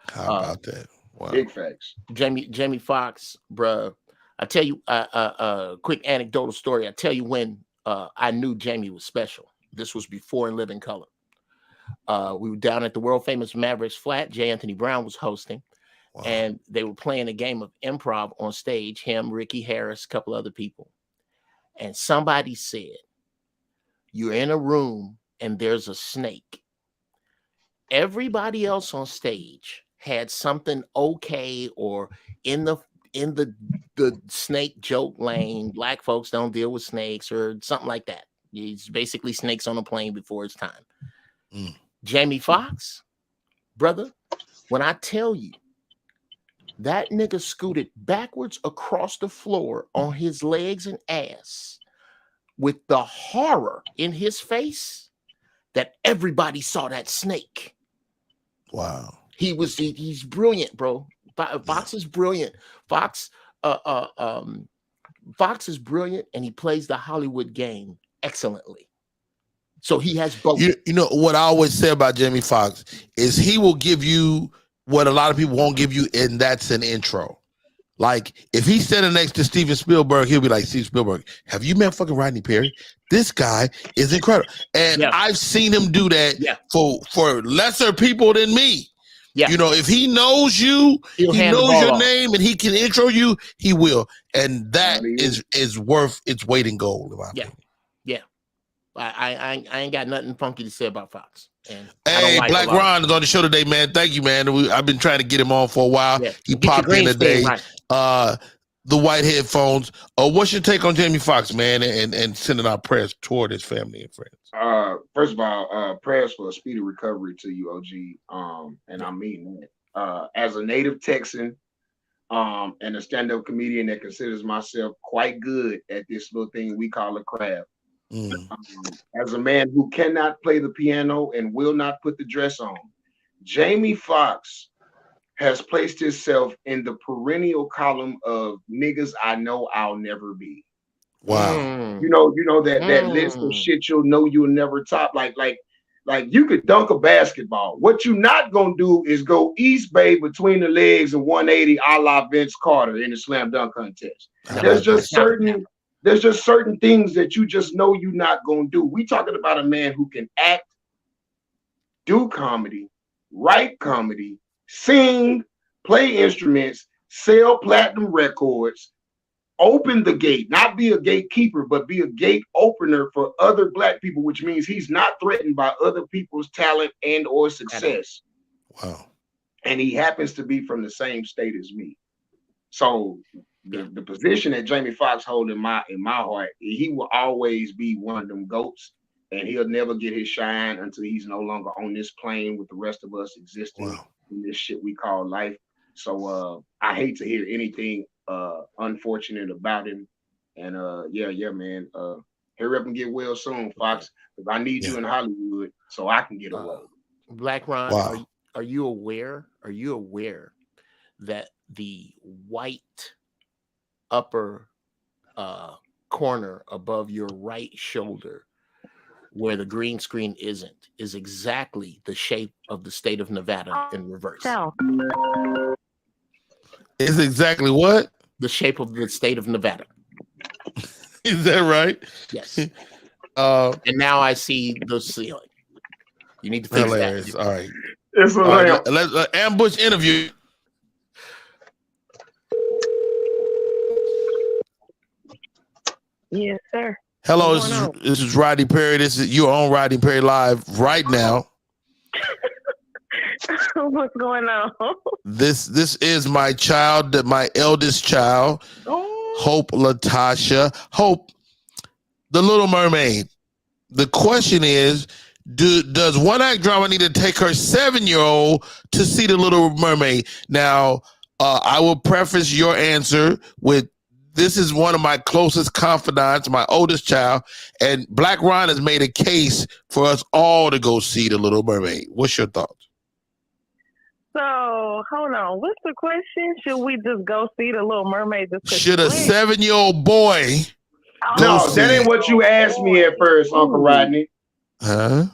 How about that? Wow. Big facts. Jamie Foxx, bruh. I tell you a quick anecdotal story. I tell you when I knew Jamie was special. This was before In Living Color. We were down at the world famous Mavericks Flat. J. Anthony Brown was hosting, and they were playing a game of improv on stage. Him, Ricky Harris, a couple other people. And somebody said, "You're in a room and there's a snake." Everybody else on stage had something okay or in the snake joke lane. Black folks don't deal with snakes or something like that. It's basically snakes on a plane before it's time. Jamie Foxx, brother, when I tell you that nigga scooted backwards across the floor on his legs and ass with the horror in his face that everybody saw that snake. Wow. He's brilliant, bro. Fox is brilliant. Fox is brilliant, and he plays the Hollywood game excellently. So he has both. You know what I always say about Jamie Foxx is he will give you what a lot of people won't give you, and that's an intro. Like if he's standing next to Steven Spielberg, he'll be like, "Steven Spielberg, have you met fucking Rodney Perry? This guy is incredible." And I've seen him do that for lesser people than me. Yeah. You know, if he knows you, he knows your name, and he can intro you, he will. And that is worth its weight in gold, in my opinion. Yeah. I ain't got nothing funky to say about Fox. And hey, Black Ron is on the show today, man. Thank you, man. I've been trying to get him on for a while. Yeah. He popped in today. Right. The white headphones. What's your take on Jamie Foxx, man, and sending our prayers toward his family and friends? First of all, prayers for a speedy recovery to you, OG. And I mean that. As a native Texan, and a stand-up comedian that considers myself quite good at this little thing we call a craft. As a man who cannot play the piano and will not put the dress on, Jamie Foxx has placed himself in the perennial column of niggas I know I'll never be. Wow. You know that list of shit you'll know you'll never top. Like you could dunk a basketball. What you not gonna do is go East Bay between the legs and 180 a la Vince Carter in the slam dunk contest. There's just certain things that you just know you're not gonna do. We talking about a man who can act, do comedy, write comedy, sing, play instruments, sell platinum records, open the gate, not be a gatekeeper, but be a gate opener for other Black people, which means he's not threatened by other people's talent and or success. Wow. And he happens to be from the same state as me. So the position that Jamie Foxx holds in my heart, he will always be one of them goats, and he'll never get his shine until he's no longer on this plane with the rest of us existing in this shit we call life. So I hate to hear anything unfortunate about him. And yeah, man. Hurry up and get well soon, Fox. Because I need you in Hollywood so I can get away. Black Ron, are you aware that the white upper corner above your right shoulder, where the green screen isn't, is exactly the shape of the state of Nevada in reverse? It's exactly what? The shape of the state of Nevada. Is that right? Yes. And now I see the ceiling. You need to fix that. All right. It's all right, let's ambush interview. Yes, sir. Hello, this is Rodney Perry. You're on Rodney Perry Live right now. What's going on? This is my child, my eldest child, Hope Latasha. Hope, the Little Mermaid. The question is, does One Act Drama need to take her 7-year-old to see the Little Mermaid? Now, I will preface your answer with, this is one of my closest confidants, my oldest child, and Black Ron has made a case for us all to go see the Little Mermaid. What's your thoughts? So, hold on. What's the question? Should we just go see the Little Mermaid? Should a 7-year-old boy No, that ain't what you asked me at first, Uncle Rodney. Huh?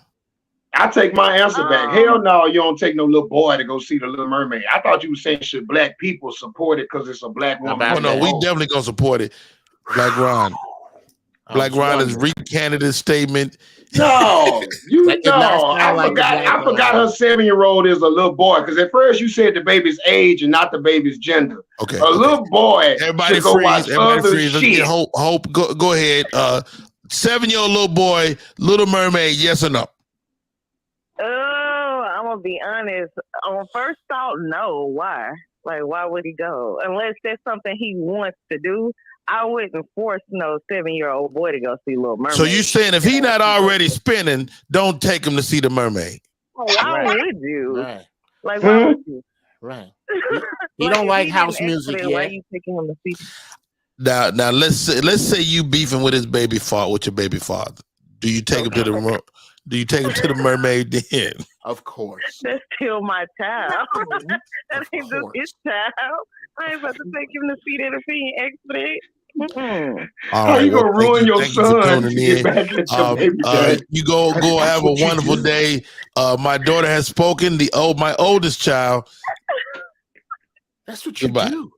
I take my answer back. Hell no, you don't take no little boy to go see the Little Mermaid. I thought you were saying should Black people support it because it's a Black woman. Oh, no, we definitely gonna support it. Black Ron. Black Ron has recanted his statement. No, I forgot her 7-year-old is a little boy, because at first you said the baby's age and not the baby's gender. Okay. Little boy. Everybody freeze. Everybody freeze. Hope, go ahead. 7-year-old little boy, Little Mermaid, yes or no? Oh, I'm gonna be honest. On first thought, no. Why? Like, why would he go? Unless there's something he wants to do. I wouldn't force no 7-year-old boy to go see Little Mermaid. So you saying if he not already spinning, don't take him to see the mermaid? Why would you? Right. Like, why would you? Right. He don't like house music yet. Why are you taking him to see? Now let's say you beefing with his baby father, with your baby father. Do you take him to the mermaid then? Of course. That's still my child. That ain't just his child. I ain't about to take him to see that if he ain't expert. How you gonna ruin your son? You go have a wonderful day. My daughter has spoken. My oldest child. That's what you do.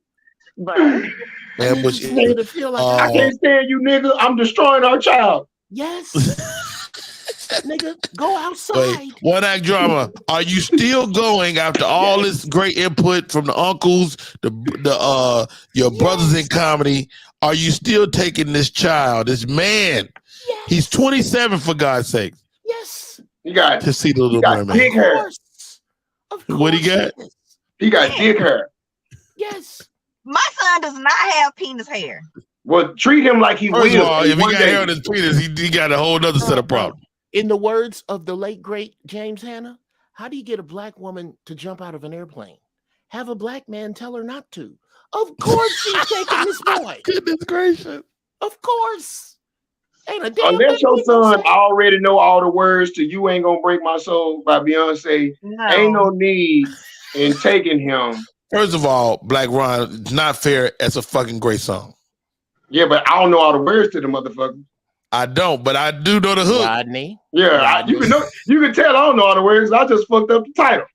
But I can't stand you, nigga. I'm destroying our child. Yes. Nigga, go outside. Wait, one act drama. Are you still going after all this great input from the uncles, your brothers in comedy? Are you still taking this child, this man? Yes. He's 27 for God's sake. Yes. You got to see the Little Mermaid. Dick hair. Of course What he got? He got dick hair. Yes. My son does not have penis hair. Well, treat him like he First will. of all, if he got hair on his penis, he got a whole other set of problems. In the words of the late great James Hanna, how do you get a black woman to jump out of an airplane? Have a black man tell her not to. Of course she's taking this boy. Goodness gracious. Of course. Ain't a damn Unless your son already know all the words to "You Ain't Gonna Break My Soul" by Beyonce, ain't no need in taking him. First of all, Black Ron, it's not fair. It's a fucking great song. Yeah, but I don't know all the words to the motherfucker. I don't, but I do know the hook. Rodney. Yeah, you can tell I don't know all the words. I just fucked up the title.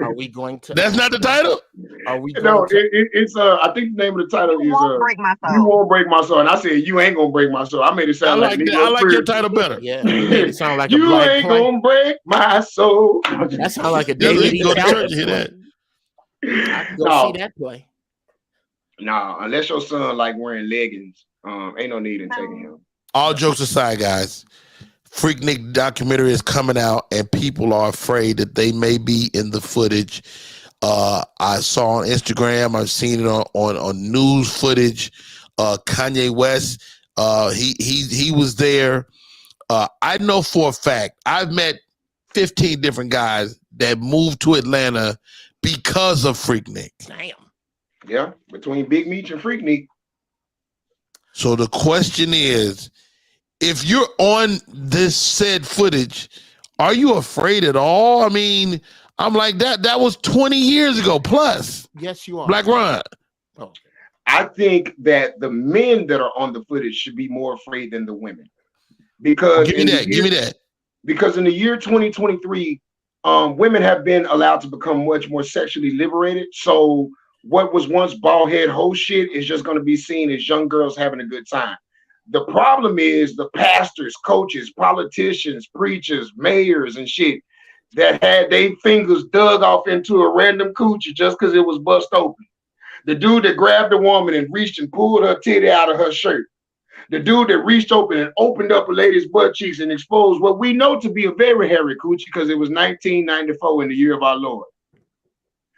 Are we going to? That's not the title. Are we? It's I think the name of the title You is won't break my soul. "You Won't Break My Soul," and I said "You Ain't Gonna Break My Soul." I made it sound I like your title better. Yeah, it sound like a "You black Ain't play. Gonna Break My Soul." That sound like a You David. can go to church and hear that. I can go see that play. Nah, unless your son like wearing leggings, ain't no need in taking him. All jokes aside, guys, Freaknik documentary is coming out, and people are afraid that they may be in the footage. I saw on Instagram, I've seen it on news footage. Kanye West, he was there. I know for a fact, I've met 15 different guys that moved to Atlanta because of Freaknik. Damn. Yeah, between Big Meech and Freaknik. So the question is, if you're on this said footage, are you afraid at all? I mean, I'm like, that was 20 years ago plus. Yes, you are. Black Ron. Oh. I think that the men that are on the footage should be more afraid than the women. Because give me that. Because in the year 2023, women have been allowed to become much more sexually liberated. So what was once bald head hoe shit is just going to be seen as young girls having a good time. The problem is the pastors, coaches, politicians, preachers, mayors, and shit that had their fingers dug off into a random coochie just because it was bust open. The dude that grabbed a woman and reached and pulled her titty out of her shirt. The dude that reached open and opened up a lady's butt cheeks and exposed what we know to be a very hairy coochie because it was 1994 in the year of our Lord.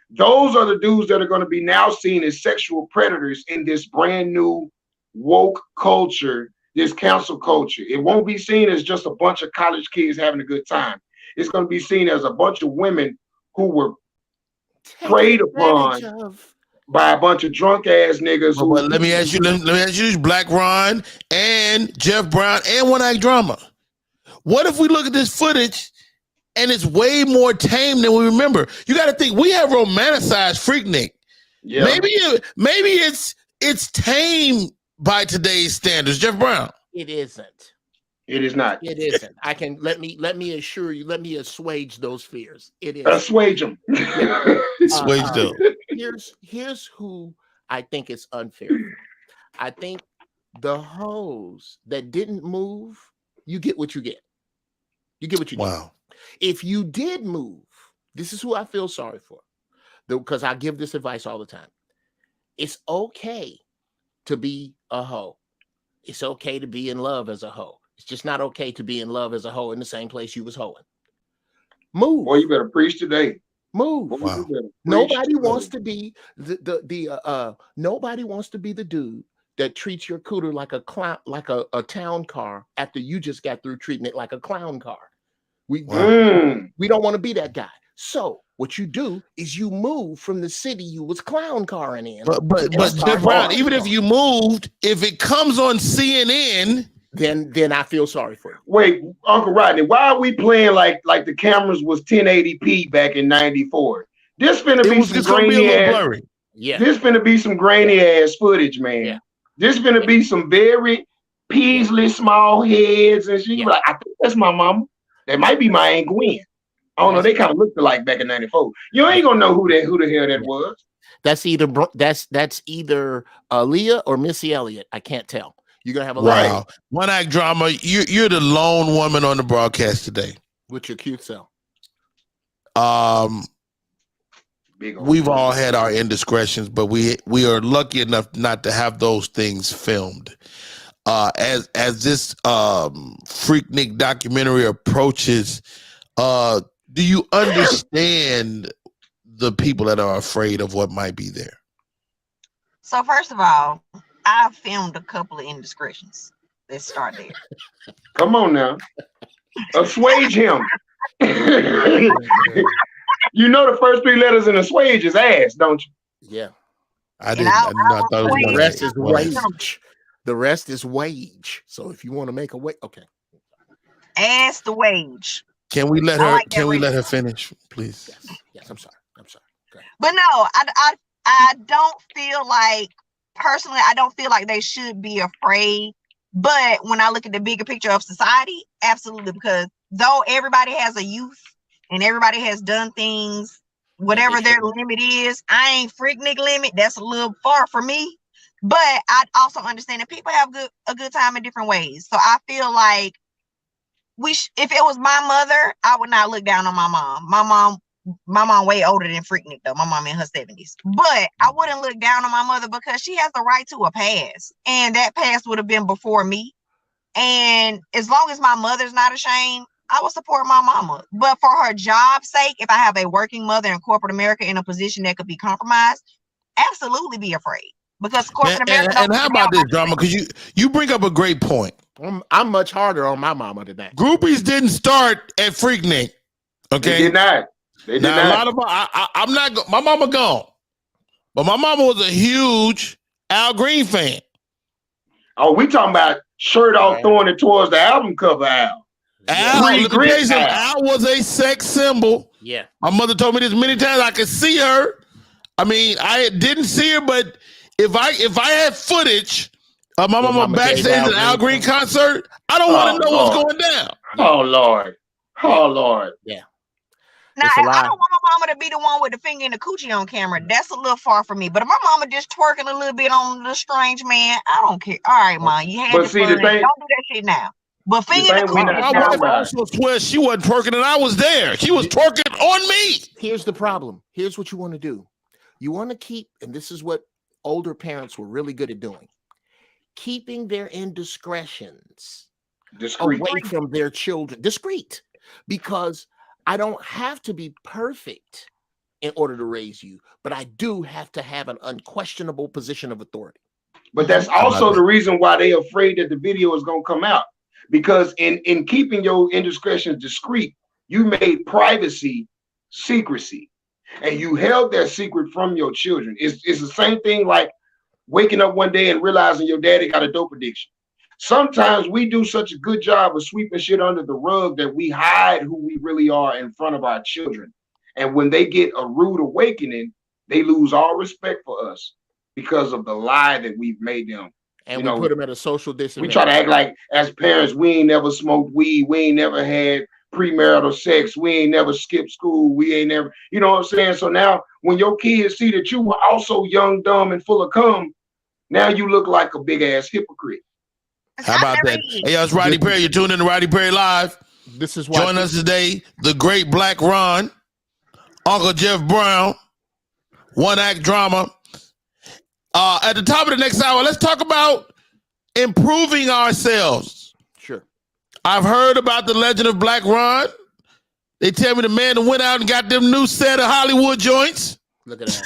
Those are the dudes that are going to be now seen as sexual predators in this brand new woke culture, this cancel culture. It won't be seen as just a bunch of college kids having a good time. It's going to be seen as a bunch of women who were preyed upon by a bunch of drunk ass niggas. But let me ask you this, Black Ron and Jeff Brown and One Act Drama. What if we look at this footage and it's way more tame than we remember? You got to think we have romanticized Freaknik. Yeah. Maybe it's tame by today's standards, Jeff Brown. It isn't. It is not. It isn't. I can let me assure you. Let me assuage those fears. It is. Assuage them. Assuage them. Here's who I think is unfair. I think the hoes that didn't move, you get what you get. You get what you get. Wow. If you did move, this is who I feel sorry for. Because I give this advice all the time. It's okay to be a hoe. It's okay to be in love as a hoe. It's just not okay to be in love as a hoe in the same place you was hoeing. Move. Boy, you better preach today. Move. Wow. Nobody wants to be nobody wants to be the dude that treats your cooter like a clown, like a town car after you just got through treating it like a clown car. We don't want to be that guy. So what you do is you move from the city you was clown carring in. But Jeff Brown, even if you moved, if it comes on CNN, then I feel sorry for you. Wait, Uncle Rodney, why are we playing like the cameras was 1080p back in '94? This finna be some grainy ass. Yeah. This finna be some grainy ass footage, man. Yeah. This finna be some very Peasley small heads and shit. Like, I think that's my mama. That might be my Aunt Gwen. I don't know. They kind of looked alike back in '94. You ain't gonna know who the hell that was. That's either Aaliyah or Missy Elliott. I can't tell. You're gonna have a Wow. lot One act drama. You're the lone woman on the broadcast today. with your cute self. We've all had our indiscretions, but we are lucky enough not to have those things filmed. As this Freaknik documentary approaches, do you understand the people that are afraid of what might be there? So first of all, I filmed a couple of indiscretions. Let's start there. Come on now. Assuage him. You know the first 3 letters in assuage is ass, don't you? Yeah. I didn't. I thought it was The rest is wage. wage. The rest is wage. So if you want to make a wage, okay. Ass the wage. Can we let her? Can we let her finish, please? Yes. I'm sorry. But no, I don't feel like, personally, I don't feel like they should be afraid. But when I look at the bigger picture of society, absolutely, because though everybody has a youth and everybody has done things, whatever their limit is, I ain't Freaknik limit. That's a little far for me. But I also understand that people have a good time in different ways. So I feel like if it was my mother, I would not look down on my mom. My mom way older than Freaknik though. My mom in her 70s. But I wouldn't look down on my mother because she has the right to a past. And that past would have been before me. And as long as my mother's not ashamed, I will support my mama. But for her job's sake, if I have a working mother in corporate America in a position that could be compromised, absolutely be afraid. Because corporate America. And how about this drama? Because you bring up a great point. I'm much harder on my mama than that. Groupies didn't start at Freaknik. Okay, They did not. They did not. A lot of I'm not. My mama gone, but my mama was a huge Al Green fan. Oh, we talking about shirt off, throwing it towards the album cover, Al. Al was a sex symbol. Yeah, my mother told me this many times. I could see her. I mean, I didn't see her, but if I had footage of my mama backstage at an Al Green concert, I don't want to know what's going down. Oh Lord. Yeah. Now, I don't want my mama to be the one with the finger in the coochie on camera. That's a little far for me. But if my mama just twerking a little bit on the strange man, I don't care. All right, Mom, you had but see, fun. the thing, don't do that shit now. But finger in the coochie. My wife also swears she wasn't twerking and I was there. She was twerking on me. Here's the problem. Here's what you want to do. You want to keep, and this is what older parents were really good at doing, keeping their indiscretions away from their children. Discreet. Because I don't have to be perfect in order to raise you, but I do have to have an unquestionable position of authority. But that's also the reason why they're afraid that the video is going to come out. Because in keeping your indiscretions discreet, you made privacy secrecy. And you held that secret from your children. It's the same thing like waking up one day and realizing your daddy got a dope addiction. Sometimes we do such a good job of sweeping shit under the rug that we hide who we really are in front of our children. And when they get a rude awakening, they lose all respect for us because of the lie that we've made them. And we put them at a social distance. We try to act like as parents, we ain't never smoked weed. We ain't never had premarital sex. We ain't never skipped school. We ain't never, you know what I'm saying? So now when your kids see that you were also young, dumb, and full of cum, now you look like a big ass hypocrite. How about that? Hey, it's Rodney Perry. You're tuned in to Rodney Perry Live. This is why. Join us today, the great Black Ron, Uncle Jeff Brown, One Act Drama. At the top of the next hour, let's talk about improving ourselves. Sure. I've heard about the legend of Black Ron. They tell me the man that went out and got them new set of Hollywood joints. Look at that.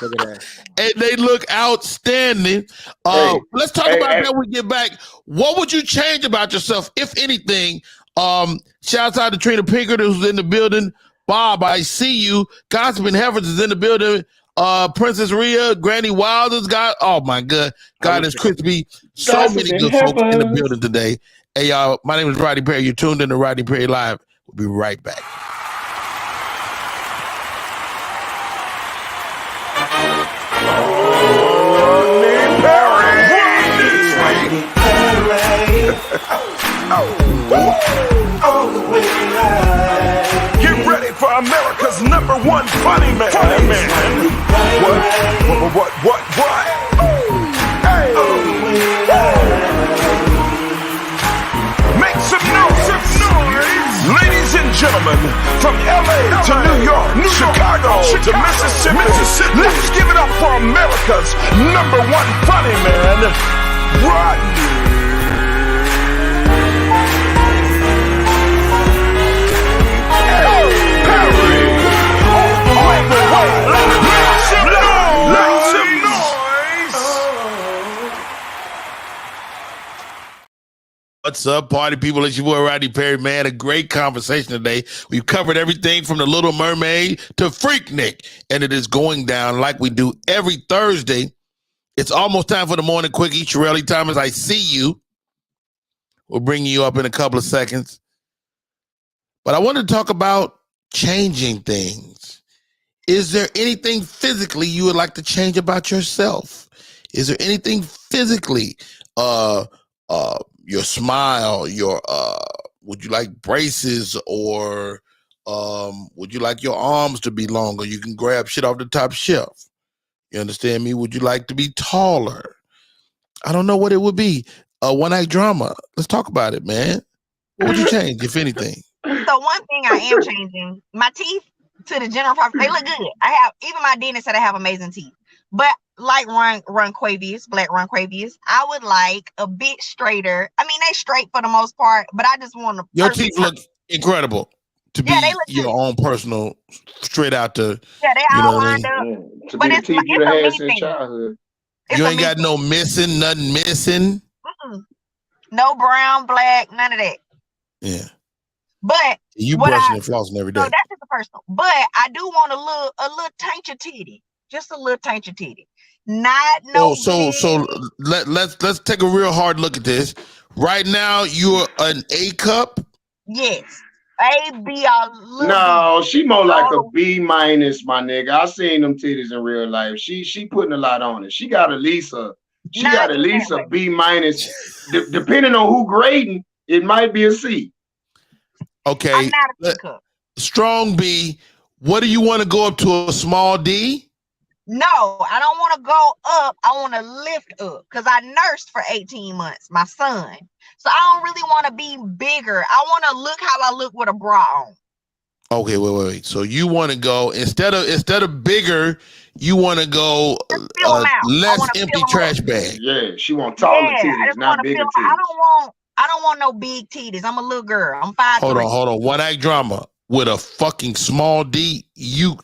Look at that. And they look outstanding. Let's talk about that when we get back. What would you change about yourself, if anything? Shouts out to Trina Pinkert, who's in the building. Bob, I see you. Gossiping Heifers is in the building. Princess Rhea, Granny Wilder's got, oh my God, God is crispy. So many good folks in the building today. Hey, y'all, my name is Rodney Perry. You're tuned in to Rodney Perry Live. We'll be right back. Get ready for America's #1 funny man. What? Hey. gentlemen, from LA to New York, Chicago to Mississippi, let's give it up for America's #1 funny man, Rodney. What's up, party people? It's your boy Rodney Perry, man. A great conversation today. We've covered everything from The Little Mermaid to Freaknik, and it is going down like we do every Thursday. It's almost time for the morning quickie. Shirley Thomas, I see you. We'll bring you up in a couple of seconds. But I want to talk about changing things. Is there anything physically you would like to change about yourself? Is there anything physically, your smile, would you like braces, or would you like your arms to be longer? You can grab shit off the top shelf. You understand me? Would you like to be taller? I don't know what it would be. One-act drama. Let's talk about it, man. What would you change, if anything? So one thing I am changing, my teeth to the general population, they look good. Even my dentist said I have amazing teeth. But like Ron Quavius, Black Ron Quavius, I would like a bit straighter. I mean, they straight for the most part, but I just want to. Your teeth look incredible to be your own personal, straight out to. Yeah, they all lined up. To be the teeth you had since childhood. You ain't got no missing, nothing missing. No brown, black, none of that. Yeah. But you brushing and flossing every day. No, that's just personal. But I do want a little taint your titty. Just a little taint your titty. Not no. So let's take a real hard look at this. Right now, you're an A cup. Yes, A, B. No, she more like a B minus, my nigga. I seen them titties in real life. She putting a lot on it. She got at least a B minus. Depending on who grading, it might be a C. Okay. I'm not a C cup. Strong B. What do you want to go up to, a small D? No, I don't want to go up. I want to lift up because I nursed for 18 months, my son. So I don't really want to be bigger. I want to look how I look with a bra on. Okay, wait. So you want to go instead of bigger, you want to go less empty trash bag. Yeah, she want taller titties, not bigger titties. I don't want no big titties. I'm a little girl. I'm 5'3". Hold on. One-act drama with a fucking small D. You.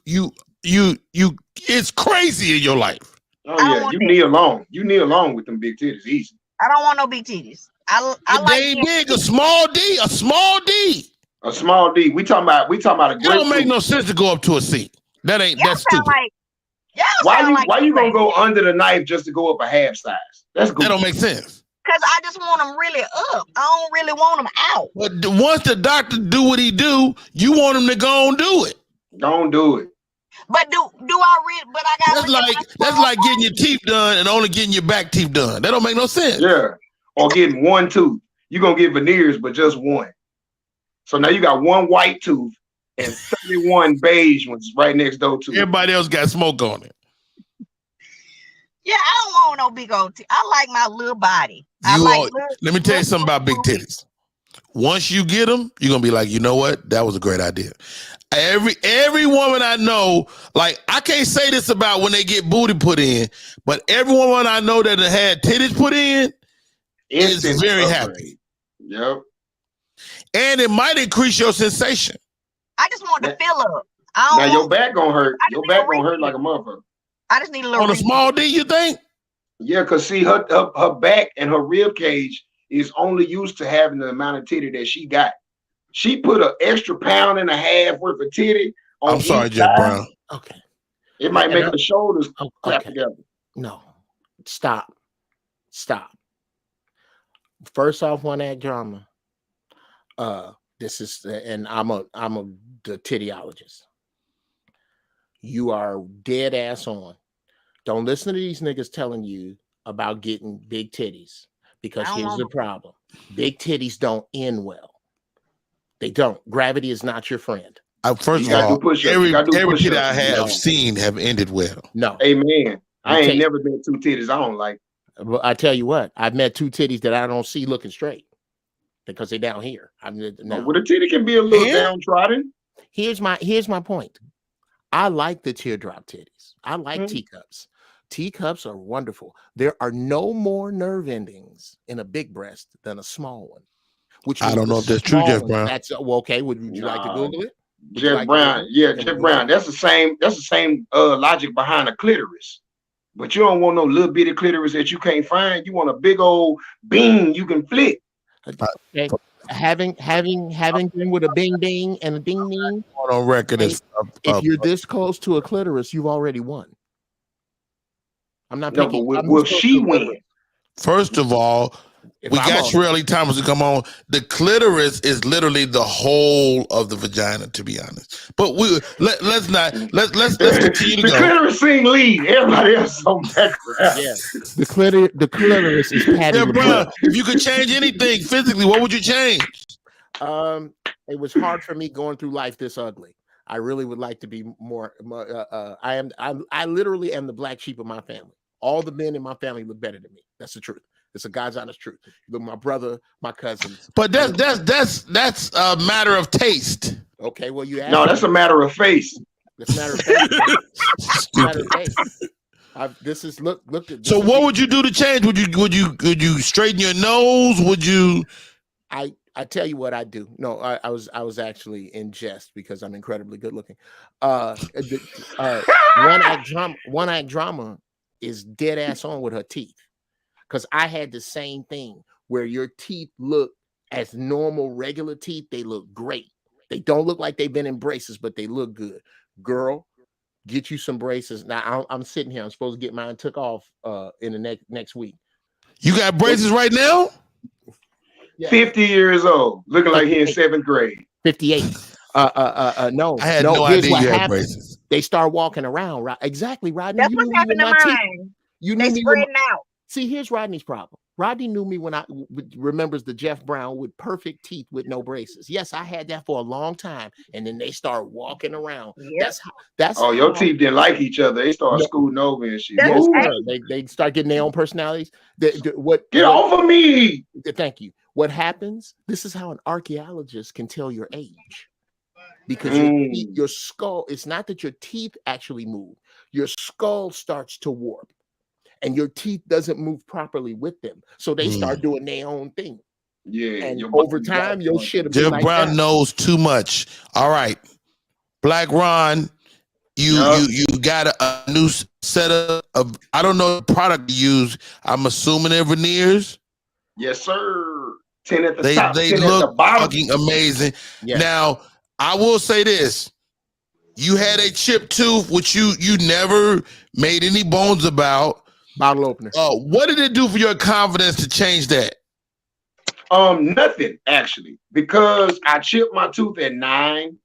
It's crazy in your life. Oh yeah, you knee along. You knee along with them big titties, easy. I don't want no big titties. I like they big. A small D. A small D. A small D. We talking about a It don't make no sense to go up to a C. That's stupid. Why you gonna go under the knife just to go up a half size? That don't make sense. Because I just want them really up. I don't really want them out. But once the doctor do what he do, you want him to go and do it. Don't do it. But do I really? But I got. That's like getting your teeth done and only getting your back teeth done. That don't make no sense. Yeah, or getting one tooth. You gonna get veneers, but just one. So now you got one white tooth and 31 beige ones right next door to it. Everybody else got smoke on it. Yeah, I don't want no big old teeth. I like my little body. Let me tell you something about big titties. Once you get them, you're gonna be like, you know what? That was a great idea. Every woman I know, like, I can't say this about when they get booty put in, but every woman I know that had titties put in is very happy. Yep. And it might increase your sensation. I just want to fill up. Now your back gonna hurt. Your back gonna hurt like a motherfucker. I just need a little. On a small D, you think? Yeah, because see, her back and her rib cage is only used to having the amount of titty that she got. She put an extra pound and a half worth of titty on. I'm sorry, Jeff Brown. Okay. It might make her shoulders clap together. No. Stop. First off, one-act drama. This is, and I'm the tittyologist. You are dead ass on. Don't listen to these niggas telling you about getting big titties, because here's the problem. Big titties don't end well. They don't. Gravity is not your friend. First of all, every titty I have seen have ended well. No. Amen. I ain't never met two titties I don't like. Well, I tell you what, I've met two titties that I don't see looking straight. because they're down here. Now, Well, the titty can be a little downtrodden. Here's my point. I like the teardrop titties. I like teacups. Teacups are wonderful. There are no more nerve endings in a big breast than a small one. Which I don't know if that's true, Jeff Brown. That's okay. Would you like to Google it? Jeff Brown, Jeff Brown. That's the same logic behind a clitoris. But you don't want no little bitty clitoris that you can't find. You want a big old bean you can flick. Okay. Having been with a bing bing and a ding ding on record, if you're this close to a clitoris, you've already won. I'm not picking. Will she win? First of all, we got Shirley Thomas to come on. The clitoris is literally the whole of the vagina, to be honest. But let's continue to go. The clitoris sing lead. Everybody else on background. Yeah. The clitoris is padded. Yeah, bro. If you could change anything physically, what would you change? It was hard for me going through life this ugly. I really would like to be more. I literally am the black sheep of my family. All the men in my family look better than me. That's the truth. It's a God's honest truth. Look, my brother, my cousins. But that's a matter of taste. Okay, well you asked. No, that's a matter of face. It's a matter of face. Matter of face. This is look. So what would you do to change? Would you straighten your nose? Would you? I tell you what I do. No, I was actually in jest because I'm incredibly good looking. One act drama is dead ass on with her teeth. Because I had the same thing where your teeth look as normal, regular teeth. They look great. They don't look like they've been in braces, but they look good. Girl, get you some braces. Now I'm sitting here. I'm supposed to get mine took off in the next week. You got braces right now? Yeah. 50 years old, looking like he in 7th grade. 58. No. I had no idea you had braces. They start walking around. Right? Exactly, Rodney. That's what's happened to mine. They spreading out. See, here's Rodney's problem. Rodney knew me when remembers the Jeff Brown with perfect teeth with no braces. Yes, I had that for a long time, and then they start walking around. Yep. That's your teeth didn't like each other. They start scooting over and shit. They start getting their own personalities. Get off of me! Thank you. What happens? This is how an archaeologist can tell your age. Because your skull, it's not that your teeth actually move. Your skull starts to warp. And your teeth doesn't move properly with them. So they start doing their own thing. Yeah. And over time, your shit will be Jeff like Brown that. knows too much. All right. Black Ron, you got a new setup of, I don't know the product you use. I'm assuming they're veneers. Yes, sir. 10 at the top. They 10 look at the bottom. fucking amazing. Yeah. Now, I will say this. You had a chipped tooth, which you never made any bones about. Bottle opener. What did it do for your confidence to change that? Nothing actually, because I chipped my tooth at 9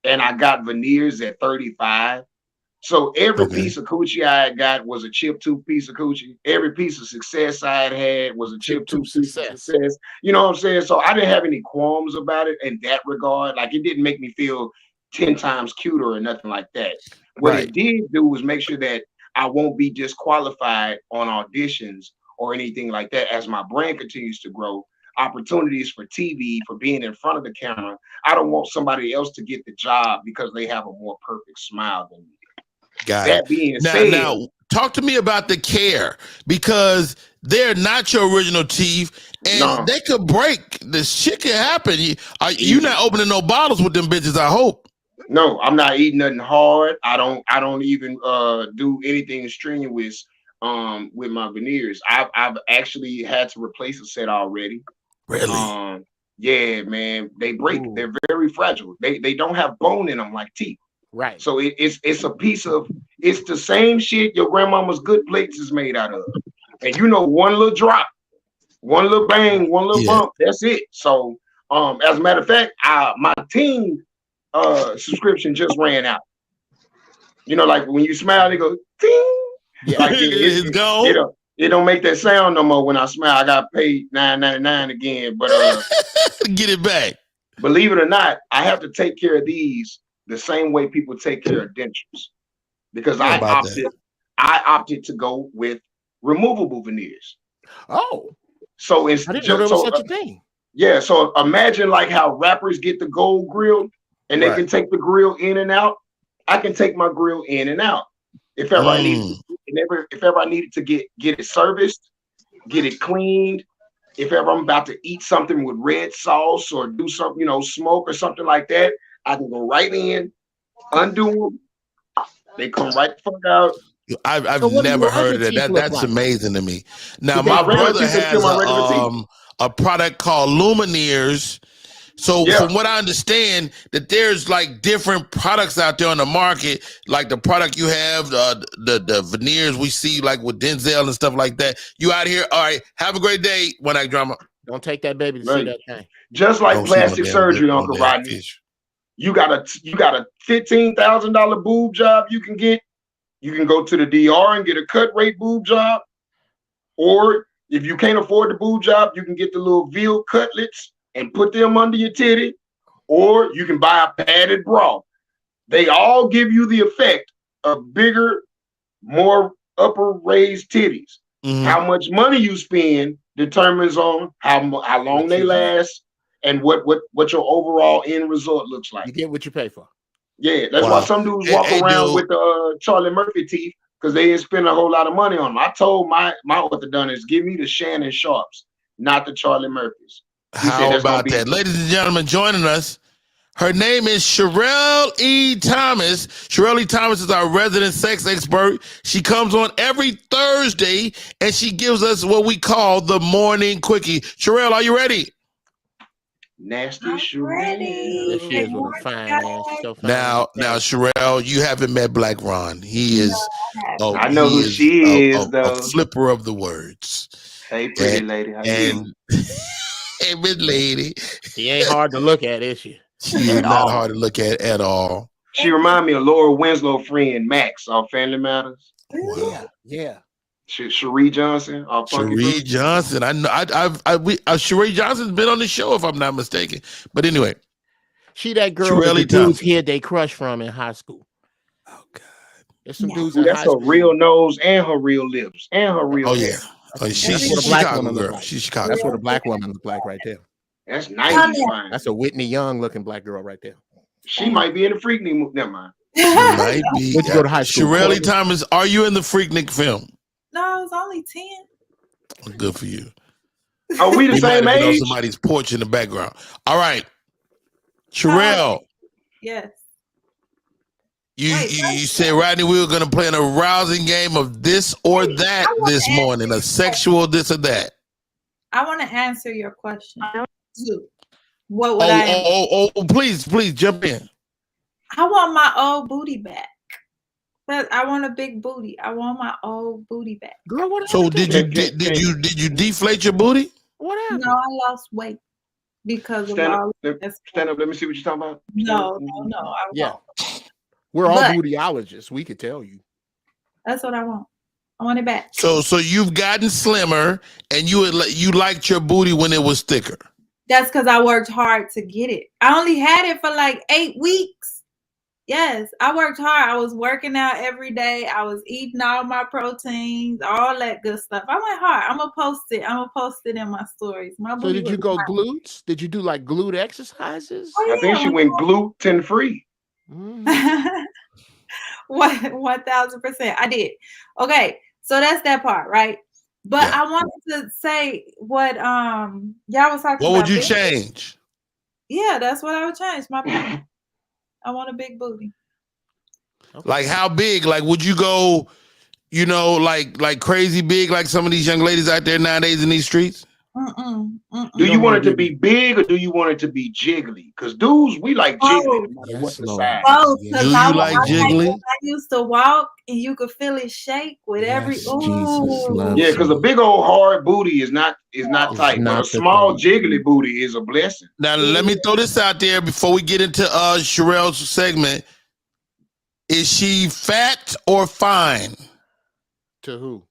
and I got veneers at 35. So every piece of coochie I got was a chipped tooth piece of coochie. Every piece of success I had was a chipped tooth piece of success. You know what I'm saying? So I didn't have any qualms about it in that regard. Like it didn't make me feel 10 times cuter or nothing like that. What it did do was make sure that I won't be disqualified on auditions or anything like that. As my brand continues to grow, opportunities for TV, for being in front of the camera, I don't want somebody else to get the job because they have a more perfect smile than me. That being said, now talk to me about the care, because they're not your original teeth and they could break. This shit can happen. You're not opening no bottles with them bitches, I hope. No, I'm not eating nothing hard. I don't even do anything strenuous with my veneers. I've actually had to replace a set already. Really? Yeah, man. They break. Ooh. They're very fragile. They don't have bone in them like teeth. Right. So it's a piece of, it's the same shit your grandmama's good plates is made out of. And you know, one little drop, one little bang, one little bump, that's it. So as a matter of fact, my team subscription just ran out. You know, like when you smile, they go ding. Yeah. Like it's gone. It don't make that sound no more when I smile. I got paid $9.99 again, but get it back. Believe it or not, I have to take care of these the same way people take care of dentures, because I opted to go with removable veneers. Oh, so it's I didn't know there was such a thing. Yeah, so imagine like how rappers get the gold grill and they can take the grill in and out. I can take my grill in and out. If ever I need if ever I needed to get it serviced, get it cleaned, if ever I'm about to eat something with red sauce or do something, you know, smoke or something like that, I can go right in, undo them. They come right the fuck out. I've never heard of that. That's like? amazing to me. Now My my regular brother teeth is still has my regular teeth. a product called Lumineers. So from what I understand, that there's like different products out there on the market, like the product you have, the veneers we see like with Denzel and stuff like that. You out here, all right, have a great day, One Act Drama. Don't take that baby to see that thing. Just like plastic surgery, Uncle Rodney. You got a $15,000 boob job you can get. You can go to the DR and get a cut rate boob job. Or if you can't afford the boob job, you can get the little veal cutlets and put them under your titty. Or you can buy a padded bra. They all give you the effect of bigger, more upper raised titties. How much money you spend determines on how long they last and what your overall end result looks like. You get what you pay for. Yeah, that's why some dudes walk around with the Charlie Murphy teeth because they didn't spend a whole lot of money on them. I told my orthodontist, give me the Shannon Sharps, not the Charlie Murphys. How about that? Ladies and gentlemen, joining us, her name is Sherelle E. Thomas. Sherelle E. Thomas is our resident sex expert. She comes on every Thursday, and she gives us what we call the morning quickie. Sherelle, are you ready? Nasty Sherelle. There she is with a fine ass. So fine. Now, Sherelle, you haven't met Black Ron. He is. I know who she is, though. A flipper of the words. Hey, pretty lady. How you doing? Hey, Miss Lady. She ain't hard to look at, is she? She is not hard to look at all. She remind me of Laura Winslow friend Max on Family Matters. Wow. Yeah. Cherie Johnson. Cherie Johnson. I know. Cherie Johnson's been on the show, if I'm not mistaken. But anyway, she that girl that the dudes hid they crush from in high school. Oh God. There's some dudes. That's her real nose and her real lips and her real. Oh yeah. She's a Chicago girl. She's Chicago. That's what a black woman looks like right there. That's 90s fine. That's a Whitney Young looking black girl right there. She might be in the Freaknik movie. Never mind. She might be. Let's go to high school. Sherelle E. Thomas, are you in the Freaknik film? No, I was only 10. Good for you. Are we the same age? On somebody's porch in the background. All right. Sherelle. Yes. You said, Rodney, we were going to play an arousing game of this or that this morning, a sexual this or that. I want to answer your question. What would please jump in. I want my old booty back. But I want a big booty. I want my old booty back. Girl, what? So did you deflate your booty? What happened? No, I lost weight because stand of up. Stand up. Let me see what you're talking about. No. Yeah. We're all bootyologists. We could tell you. That's what I want. I want it back. So you've gotten slimmer, and you liked your booty when it was thicker. That's because I worked hard to get it. I only had it for like 8 weeks. Yes, I worked hard. I was working out every day. I was eating all my proteins, all that good stuff. I went hard. I'm gonna post it in my stories. So did you go glutes? Did you do like glute exercises? I think she went gluten free. 1000%. I did. Okay, so that's that part, right? But I wanted to say what y'all was talking about. What would you change? Yeah, that's what I would change. My booty. I want a big booty. Like how big? Like would you go, like crazy big like some of these young ladies out there nowadays in these streets? Do you want it to be big or do you want it to be jiggly? Because dudes, we like jiggly. No matter what's the size. Both. Do you like jiggly? I used to walk and you could feel it shake with every. Yeah, because a big old hard booty is not tight. But a small jiggly booty is a blessing. Now let me throw this out there before we get into Sherelle's segment. Is she fat or fine? To who?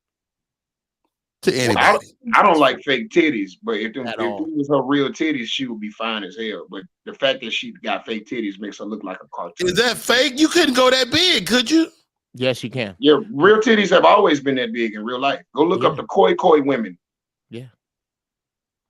To anybody. Well, I don't like fake titties, but if it was her real titties, she would be fine as hell. But the fact that she got fake titties makes her look like a cartoon. Is that fake? You couldn't go that big, could you? Yes, you can. Yeah, real titties have always been that big in real life. Go look up the koi women. Yeah.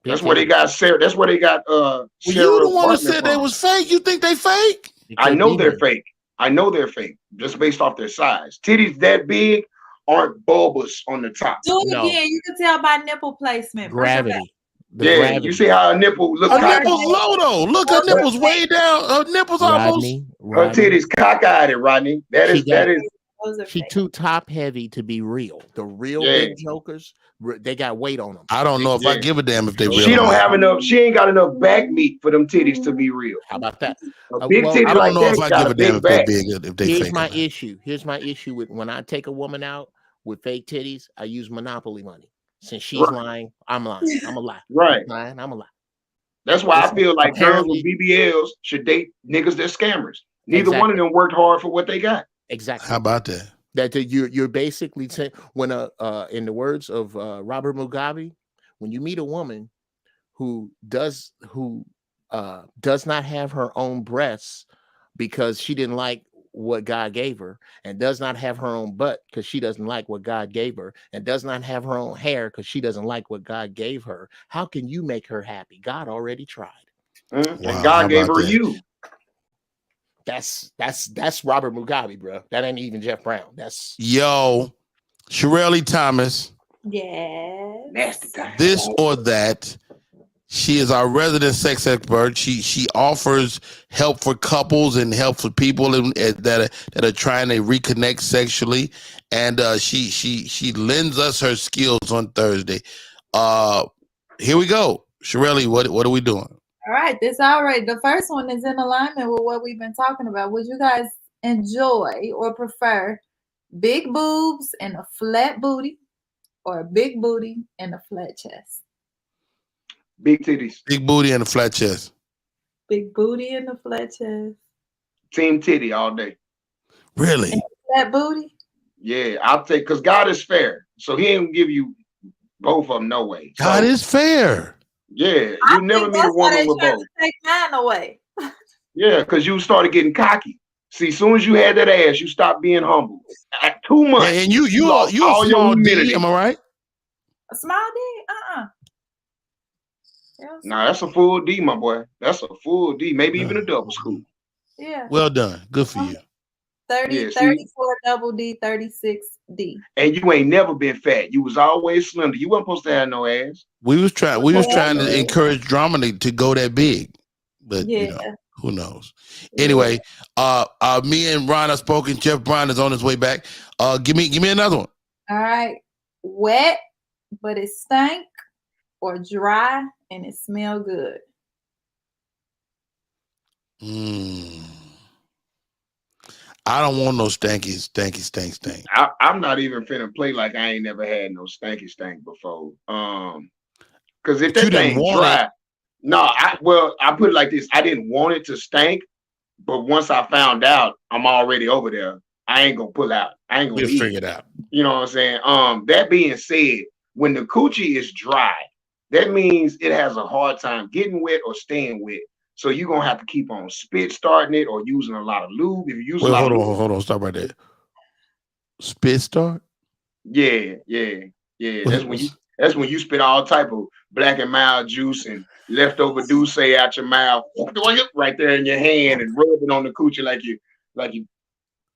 That's where they got Sarah. That's where they got Well, Sarah you the one that Butler said they from. was fake. You think they fake? I know they're fake. I know they're fake just based off their size. Titties that big aren't bulbous on the top. Do it again. You can tell by nipple placement. Gravity. Yeah, you see how a nipple look Her cockeyed? nipples low though. Look, her nipples way down. Her nipples almost. Her titties cockeyed, Rodney. That is. She too top heavy to be real. The real big jokers, they got weight on them. I don't know if I give a damn if they real. She don't have enough. She ain't got enough back meat for them titties to be real. How about that? A big titty I don't know if I give a damn if they big. If they Here's fake. my issue. Here's my issue with when I take a woman out with fake titties. I use Monopoly money. Since she's lying, I'm lying. I'm a lie. Right. I'm a lie. That's why I feel like girls with BBLs should date niggas that scammers. Neither one of them worked hard for what they got. Exactly. How about that? That you're basically saying when in the words of Robert Mugabe, when you meet a woman who does not have her own breasts because she didn't like what God gave her, and does not have her own butt because she doesn't like what God gave her, and does not have her own hair because she doesn't like what God gave her, how can you make her happy? God already tried. And God gave her you. That's Robert Mugabe, bro. That ain't even Jeff Brown. That's Shirley Thomas. Yes. Nasty time. This or that. She is our resident sex expert. She offers help for couples and help for people that are trying to reconnect sexually, and she lends us her skills on Thursday. Here we go, Shirley. What are we doing? All right, the first one is in alignment with what we've been talking about. Would you guys enjoy or prefer big boobs and a flat booty, or a big booty and a flat chest? Big titties. Big booty and a flat chest. Big booty and a flat chest. Team titty all day. Really? And flat booty? Yeah, I'll take, because God is fair. So he ain't give you both of them no way. God is fair. Yeah, you never meet a woman with both. Take mine away. Yeah, because you started getting cocky. See, as soon as you had that ass, you stopped being humble. At 2 months. And you a small D, am I right? A small D? Nah, that's a full D, my boy. That's a full D, maybe even a double scoop. Yeah. Well done. Good for you. 34 double D, 36 D. And you ain't never been fat. You was always slender. You wasn't supposed to have no ass. We was trying to encourage drama to go that big. But who knows? Anyway, me and Ron have spoken. Jeff Brown is on his way back. Give me another one. All right. Wet, but it stank, or dry and it smell good? I don't want no stank. I'm not even finna play like I ain't never had no stank before. Because if that thing dry, I put it like this: I didn't want it to stink, but once I found out, I'm already over there. I ain't gonna pull out. I ain't gonna figure it out. You know what I'm saying? That being said, when the coochie is dry, that means it has a hard time getting wet or staying wet. So you're gonna have to keep on spit starting it or using a lot of lube. If you use hold on, stop right there. Spit start? Yeah. That's when you spit all type of black and mild juice and leftover douce out your mouth, right there in your hand, and rub it on the coochie like you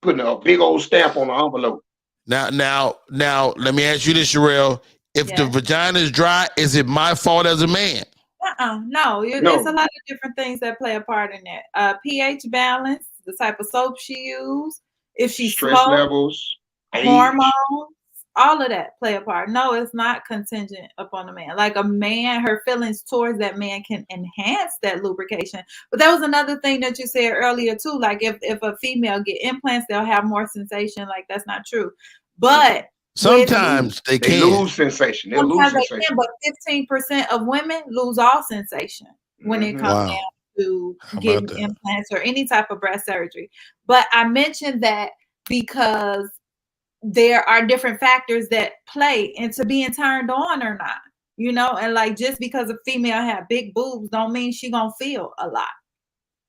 putting a big old stamp on the envelope. Now, let me ask you this, Sherelle. If the vagina is dry, is it my fault as a man? No. There's a lot of different things that play a part in that. pH balance, the type of soap she used, if she stress levels, hormones, all of that play a part. No, it's not contingent upon a man. Like a man, her feelings towards that man can enhance that lubrication. But that was another thing that you said earlier too. Like if a female get implants, they'll have more sensation. Like that's not true. But sometimes they lose sensation. They'll lose sensation. But 15% of women lose all sensation when it comes down to getting implants or any type of breast surgery. But I mentioned that because there are different factors that play into being turned on or not, and like just because a female have big boobs don't mean she gonna feel a lot.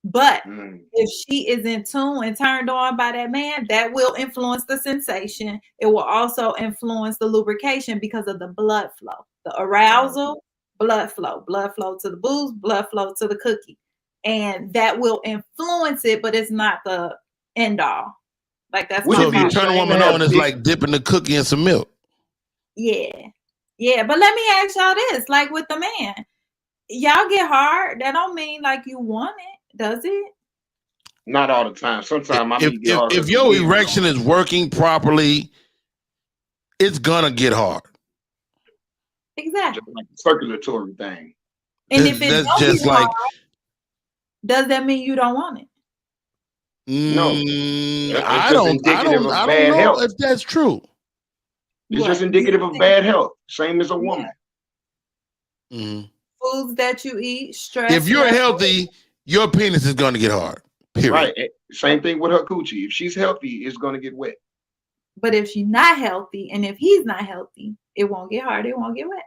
But if she is in tune and turned on by that man, that will influence the sensation. It will also influence the lubrication because of the blood flow, the arousal, blood flow to the booze, blood flow to the cookie. And that will influence it, but it's not the end all. Like that's so if you turn a woman on, it's like dipping the cookie in some milk. Yeah. Yeah. But let me ask y'all this, like with the man, y'all get hard. That don't mean like you want it, does it? Not all the time. Sometimes if your erection is working properly, it's gonna get hard. Exactly. Just like a circulatory thing. And if it's just like hard, does that mean you don't want it? No. I don't know if that's true. It's just indicative of bad health. Same as a woman. Yeah. Foods that you eat, stress. If you're healthy, your penis is gonna get hard. Period. Right. Same thing with her coochie. If she's healthy, it's gonna get wet. But if she's not healthy, and if he's not healthy, it won't get hard. It won't get wet.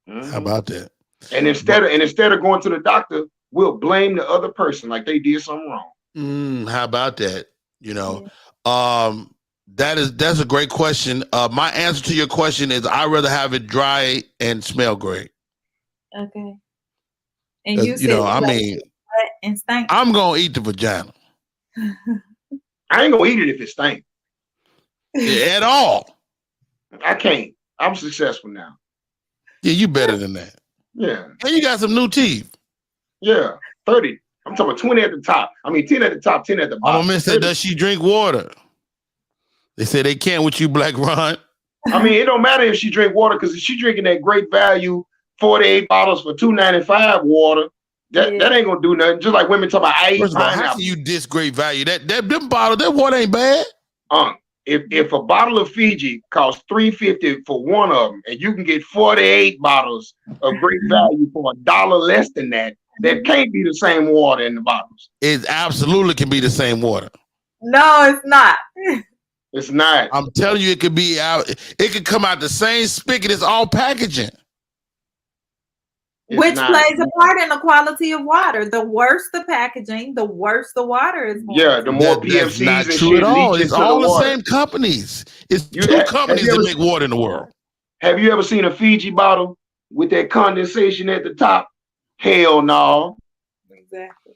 Mm-hmm. How about that? And instead of going to the doctor, we'll blame the other person like they did something wrong. How about that? You know, that's a great question. My answer to your question is I'd rather have it dry and smell great. Okay. And you know, I mean, wet and stank. I'm gonna eat the vagina. I ain't gonna eat it if it stank. At all. I can't. I'm successful now. Yeah, you better than that. Yeah. And you got some new teeth. Yeah. 30. I'm talking about 20 at the top. I mean 10 at the top, 10 at the bottom. I'm gonna miss that. Does she drink water? They say they can't with you, Black Ron. I mean, it don't matter if she drink water, because if she drinking that great value 48 bottles for $2.95 water, that ain't gonna do nothing. Just like women talk about First of all, how can you diss great value? Them bottle, that water ain't bad. If a bottle of Fiji costs $3.50 for one of them, and you can get 48 bottles of great value for $1 less than that, that can't be the same water in the bottles. It absolutely can be the same water. No, it's not. It's not. I'm telling you, it could be out. It could come out the same spigot. It's all packaging. Which plays a part in the quality of water. The worse the packaging, the worse the water is. Yeah, the more PFCs not and true shit at all. leach It's into all the same companies. It's two companies that make water in the world. Have you ever seen a Fiji bottle with that condensation at the top? Hell no. Exactly.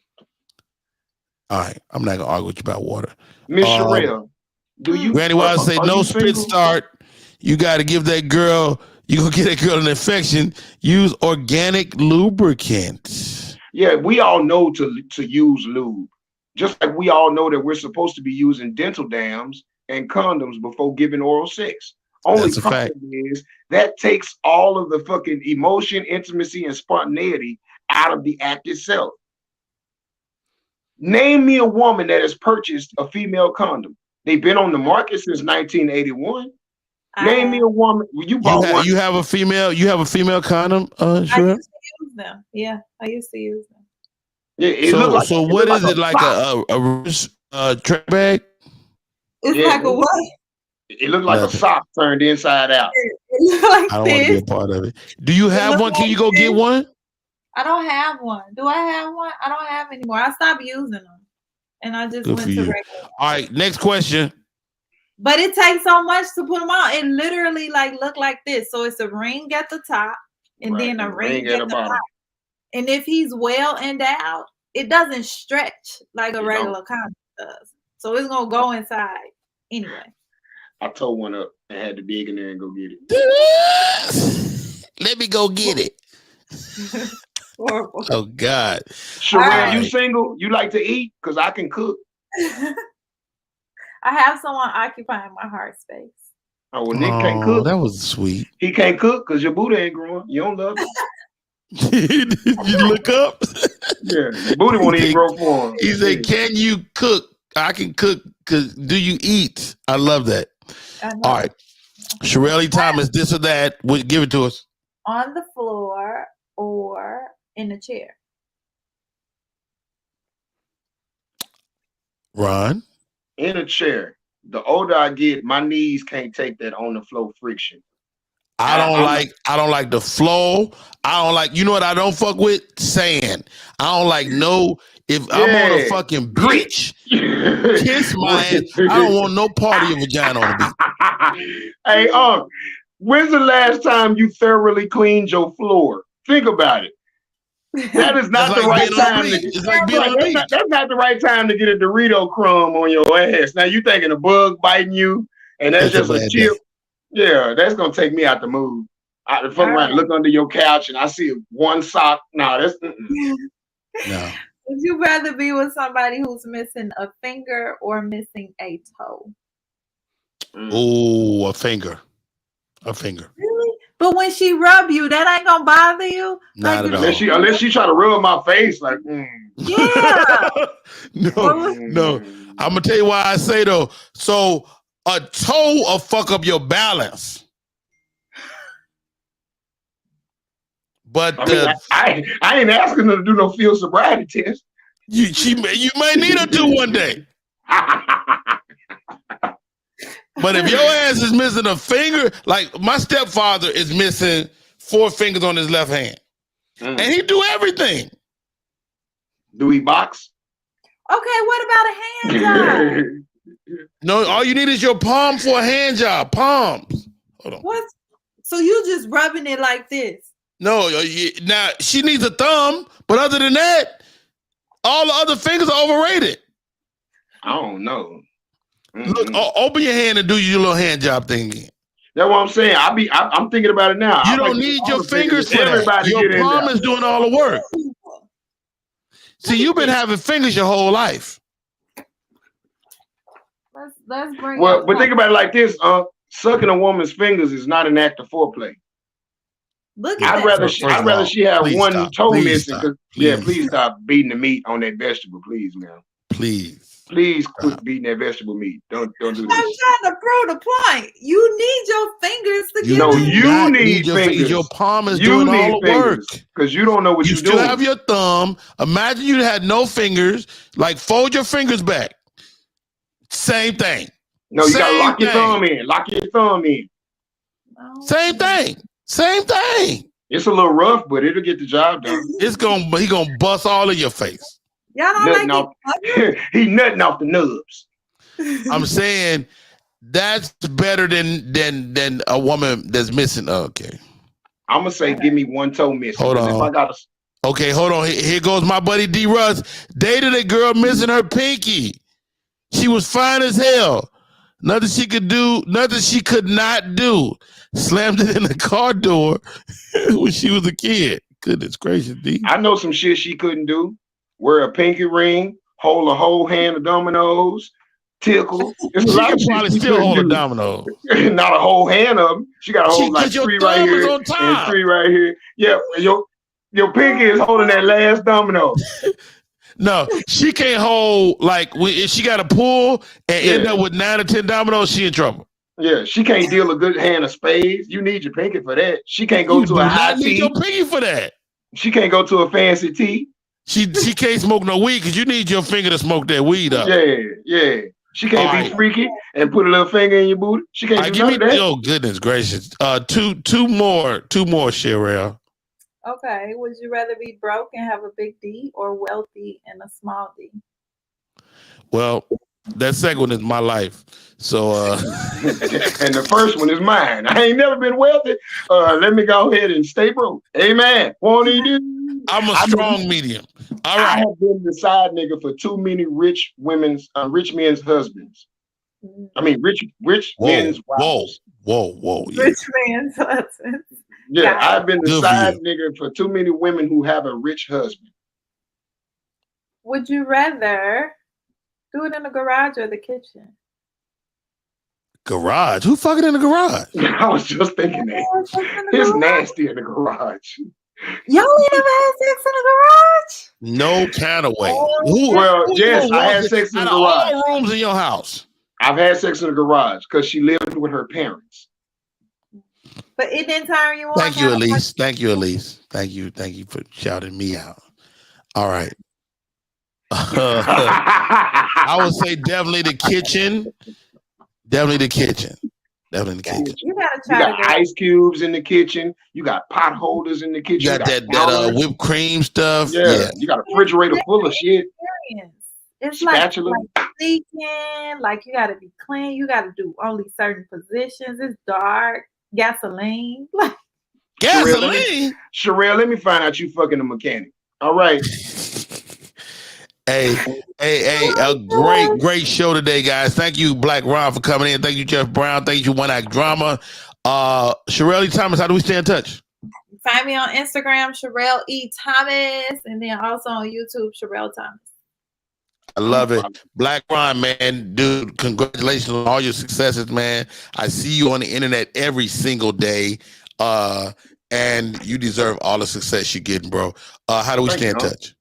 All right, I'm not gonna argue with you about water. Miss Sherelle, do you? Granny Wise say no spit start. You got to give that girl. You gonna get that girl an infection. Use organic lubricant. Yeah, we all know to use lube. Just like we all know that we're supposed to be using dental dams and condoms before giving oral sex. Only problem is that takes all of the fucking emotion, intimacy, and spontaneity out of the act itself. Name me a woman that has purchased a female condom. They've been on the market since 1981. Name me a woman. You bought one. You have a female. You have a female condom. I used to use them. Yeah, I used to use them. Yeah. So what is it, like a trash bag? It's like a what? It looked like a sock turned inside out. It like I don't want to be a part of it. Do you have one? Can you go get one? I don't have one. Do I have one? I don't have anymore. I stopped using them, and I just went to regular. All right, next question. But it takes so much to put them on. It literally look like this. So it's a ring at the top, and then a ring at the bottom. And if he's well endowed, it doesn't stretch like a regular condom does. So it's gonna go inside anyway. I tore one up and had to dig in there and go get it. Let me go get it. Horrible. Oh God. Sherelle, you single? You like to eat? Because I can cook. I have someone occupying my heart space. Oh, well, Nick can't cook. That was sweet. He can't cook because your booty ain't growing. You don't love it. You look up? Yeah, your booty won't even grow for him. He said, "Can you cook?" I can cook. Cause do you eat? I love that. All right, Sherelle Thomas, this or that. Give it to us. On the floor or in a chair. Ron? In a chair. The older I get, my knees can't take that on the floor friction. I don't like the flow. I don't like, you know what I don't fuck with? Sand. I don't like if I'm on a fucking beach, kiss my ass. I don't want no part of your vagina on the beach. Hey, when's the last time you thoroughly cleaned your floor? Think about it. That is not the right time to It's like being on the beach. That's not the right time to get a Dorito crumb on your ass. Now you thinking a bug biting you, and that's just a chip. Yeah, that's gonna take me out the mood. I fuck around, look under your couch, and I see one sock. No, that's no. Would you rather be with somebody who's missing a finger or missing a toe? Oh, a finger. A finger. Really? But when she rub you, that ain't gonna bother you? Not at all. Unless she try to rub my face, like yeah. No. I'm gonna tell you why I say though. So a toe will fuck up your balance. But I ain't asking her to do no field sobriety test. You may need her to one day. But if your ass is missing a finger, like my stepfather is missing 4 fingers on his left hand. And he do everything. Do he box? Okay, what about a hand job? No, all you need is your palm for a hand job. Palms. Hold on. What? So you just rubbing it like this? No, now she needs a thumb, but other than that, all the other fingers are overrated. I don't know. Look, open your hand and do your little hand job thing again. That's what I'm saying. I'm thinking about it now. You don't need your fingers for that. Your palm is doing all the work. See, you've been having fingers your whole life. Let's bring. Well, but think about it like this: sucking a woman's fingers is not an act of foreplay. Look at I'd rather she have one toe missing. Please stop beating the meat on that vegetable, please, man. Please quit beating that vegetable meat. Don't do this. I'm trying to prove the point. You need your fingers to get. No, you need fingers. Your palm is doing all the work because you don't know what you're doing. You still have your thumb. Imagine you had no fingers. Like fold your fingers back. Same thing. No, you gotta lock your thumb in. Lock your thumb in. Same thing. Same thing. It's a little rough, but it'll get the job done. He gonna bust all of your face. Y'all don't like he nutting off the nubs. I'm saying that's better than a woman that's missing. Okay. I'm gonna say, give me one toe missing. Hold on. Okay, hold on. Here goes my buddy D. Russ. Dated a girl missing her pinky. She was fine as hell. Nothing she could do. Nothing she could not do. Slammed it in the car door when she was a kid. Goodness gracious, D. I know some shit she couldn't do. Wear a pinky ring, hold a whole hand of dominoes, tickle. She can probably still hold a domino. Not a whole hand of them. She got to hold like 3 right here and 3 right here. Yeah, your pinky is holding that last domino. No, she can't hold, like, if she got to pull and end up with 9 or 10 dominoes, she in trouble. Yeah, she can't deal a good hand of spades. You need your pinky for that. She can't go to a high tea. You need your pinky for that. She can't go to a fancy tea. She can't smoke no weed because you need your finger to smoke that weed up. Yeah. She can't be freaky and put a little finger in your booty. She can't do none of that. Oh, goodness gracious. Two more, Sherelle. Okay. Would you rather be broke and have a big D or wealthy and a small D? Well, that second one is my life. So and the first one is mine. I ain't never been wealthy. Let me go ahead and stay broke. Amen. Won't he do? I'm a strong medium. All right. I have been the side nigga for too many rich men's husbands. I mean, rich men's wives. Whoa. Yeah. Rich man's husbands. Yeah, I've been the side nigga for too many women who have a rich husband. Would you rather do it in the garage or the kitchen? Garage? Who fucking in the garage? I was just thinking that. It's nasty in the garage. Y'all ain't never had sex in the garage? No kind of way. Yes, I had sex in the garage. All the rooms in your house. I've had sex in the garage because she lived with her parents. But it didn't turn you on. Thank you, Elise. Thank you for shouting me out. All right. I would say definitely the kitchen. Definitely the kitchen. You gotta try. You got ice cubes in the kitchen. You got pot holders in the kitchen. You got that whipped cream stuff. Yeah. You got a refrigerator full of shit. It's spatula. like leaking. Like you gotta be clean. You gotta do only certain positions. It's dark. Gasoline. Gasoline? Sherelle, let me find out you fucking a mechanic. All right. Hey, a great show today, guys. Thank you, Black Ron, for coming in. Thank you, Jeff Brown. Thank you, One Act Drama. Sherelle Thomas, how do we stay in touch? Find me on Instagram, Sherelle E. Thomas, and then also on YouTube, Sherelle Thomas. I love it. Black Ron, man, dude, congratulations on all your successes, man. I see you on the internet every single day, and you deserve all the success you're getting, bro. How do we stay in touch?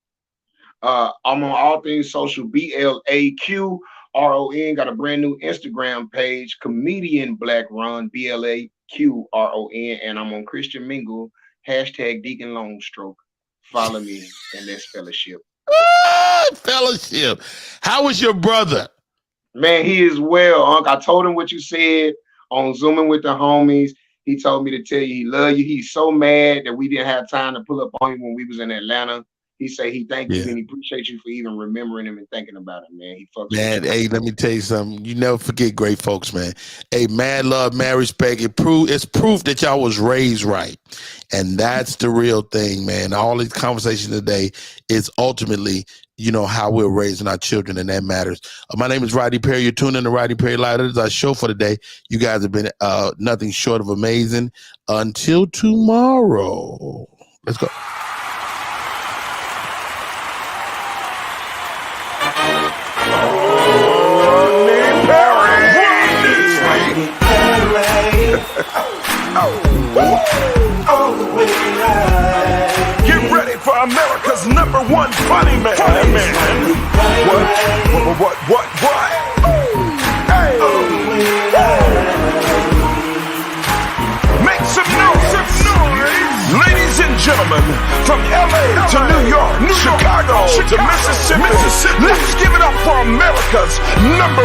I'm on all things social, BLAQRON. Got a brand new Instagram page, Comedian Black Ron, BLAQRON, and I'm on Christian Mingle, #Deacon Longstroke. Follow me, and let's fellowship. Fellowship. How was your brother? Man, he is well, Unc. I told him what you said on Zooming with the homies. He told me to tell you he love you. He's so mad that we didn't have time to pull up on him when we was in Atlanta. He said he thank you and he appreciates you for even remembering him and thinking about him, man. He fucks man, hey, let me tell you something. You never forget great folks, man. Hey, mad love, mad respect. It's proof that y'all was raised right. And that's the real thing, man. All these conversations today is ultimately, you know, how we're raising our children, and that matters. My name is Rodney Perry. You're tuning in to Rodney Perry Live. That is our show for today. You guys have been nothing short of amazing. Until tomorrow. Let's go. Get ready for America's #1 funny man. What? Hey. Make some noise. Ladies and gentlemen, from LA to New York, Chicago to Mississippi, let's give it up for America's #1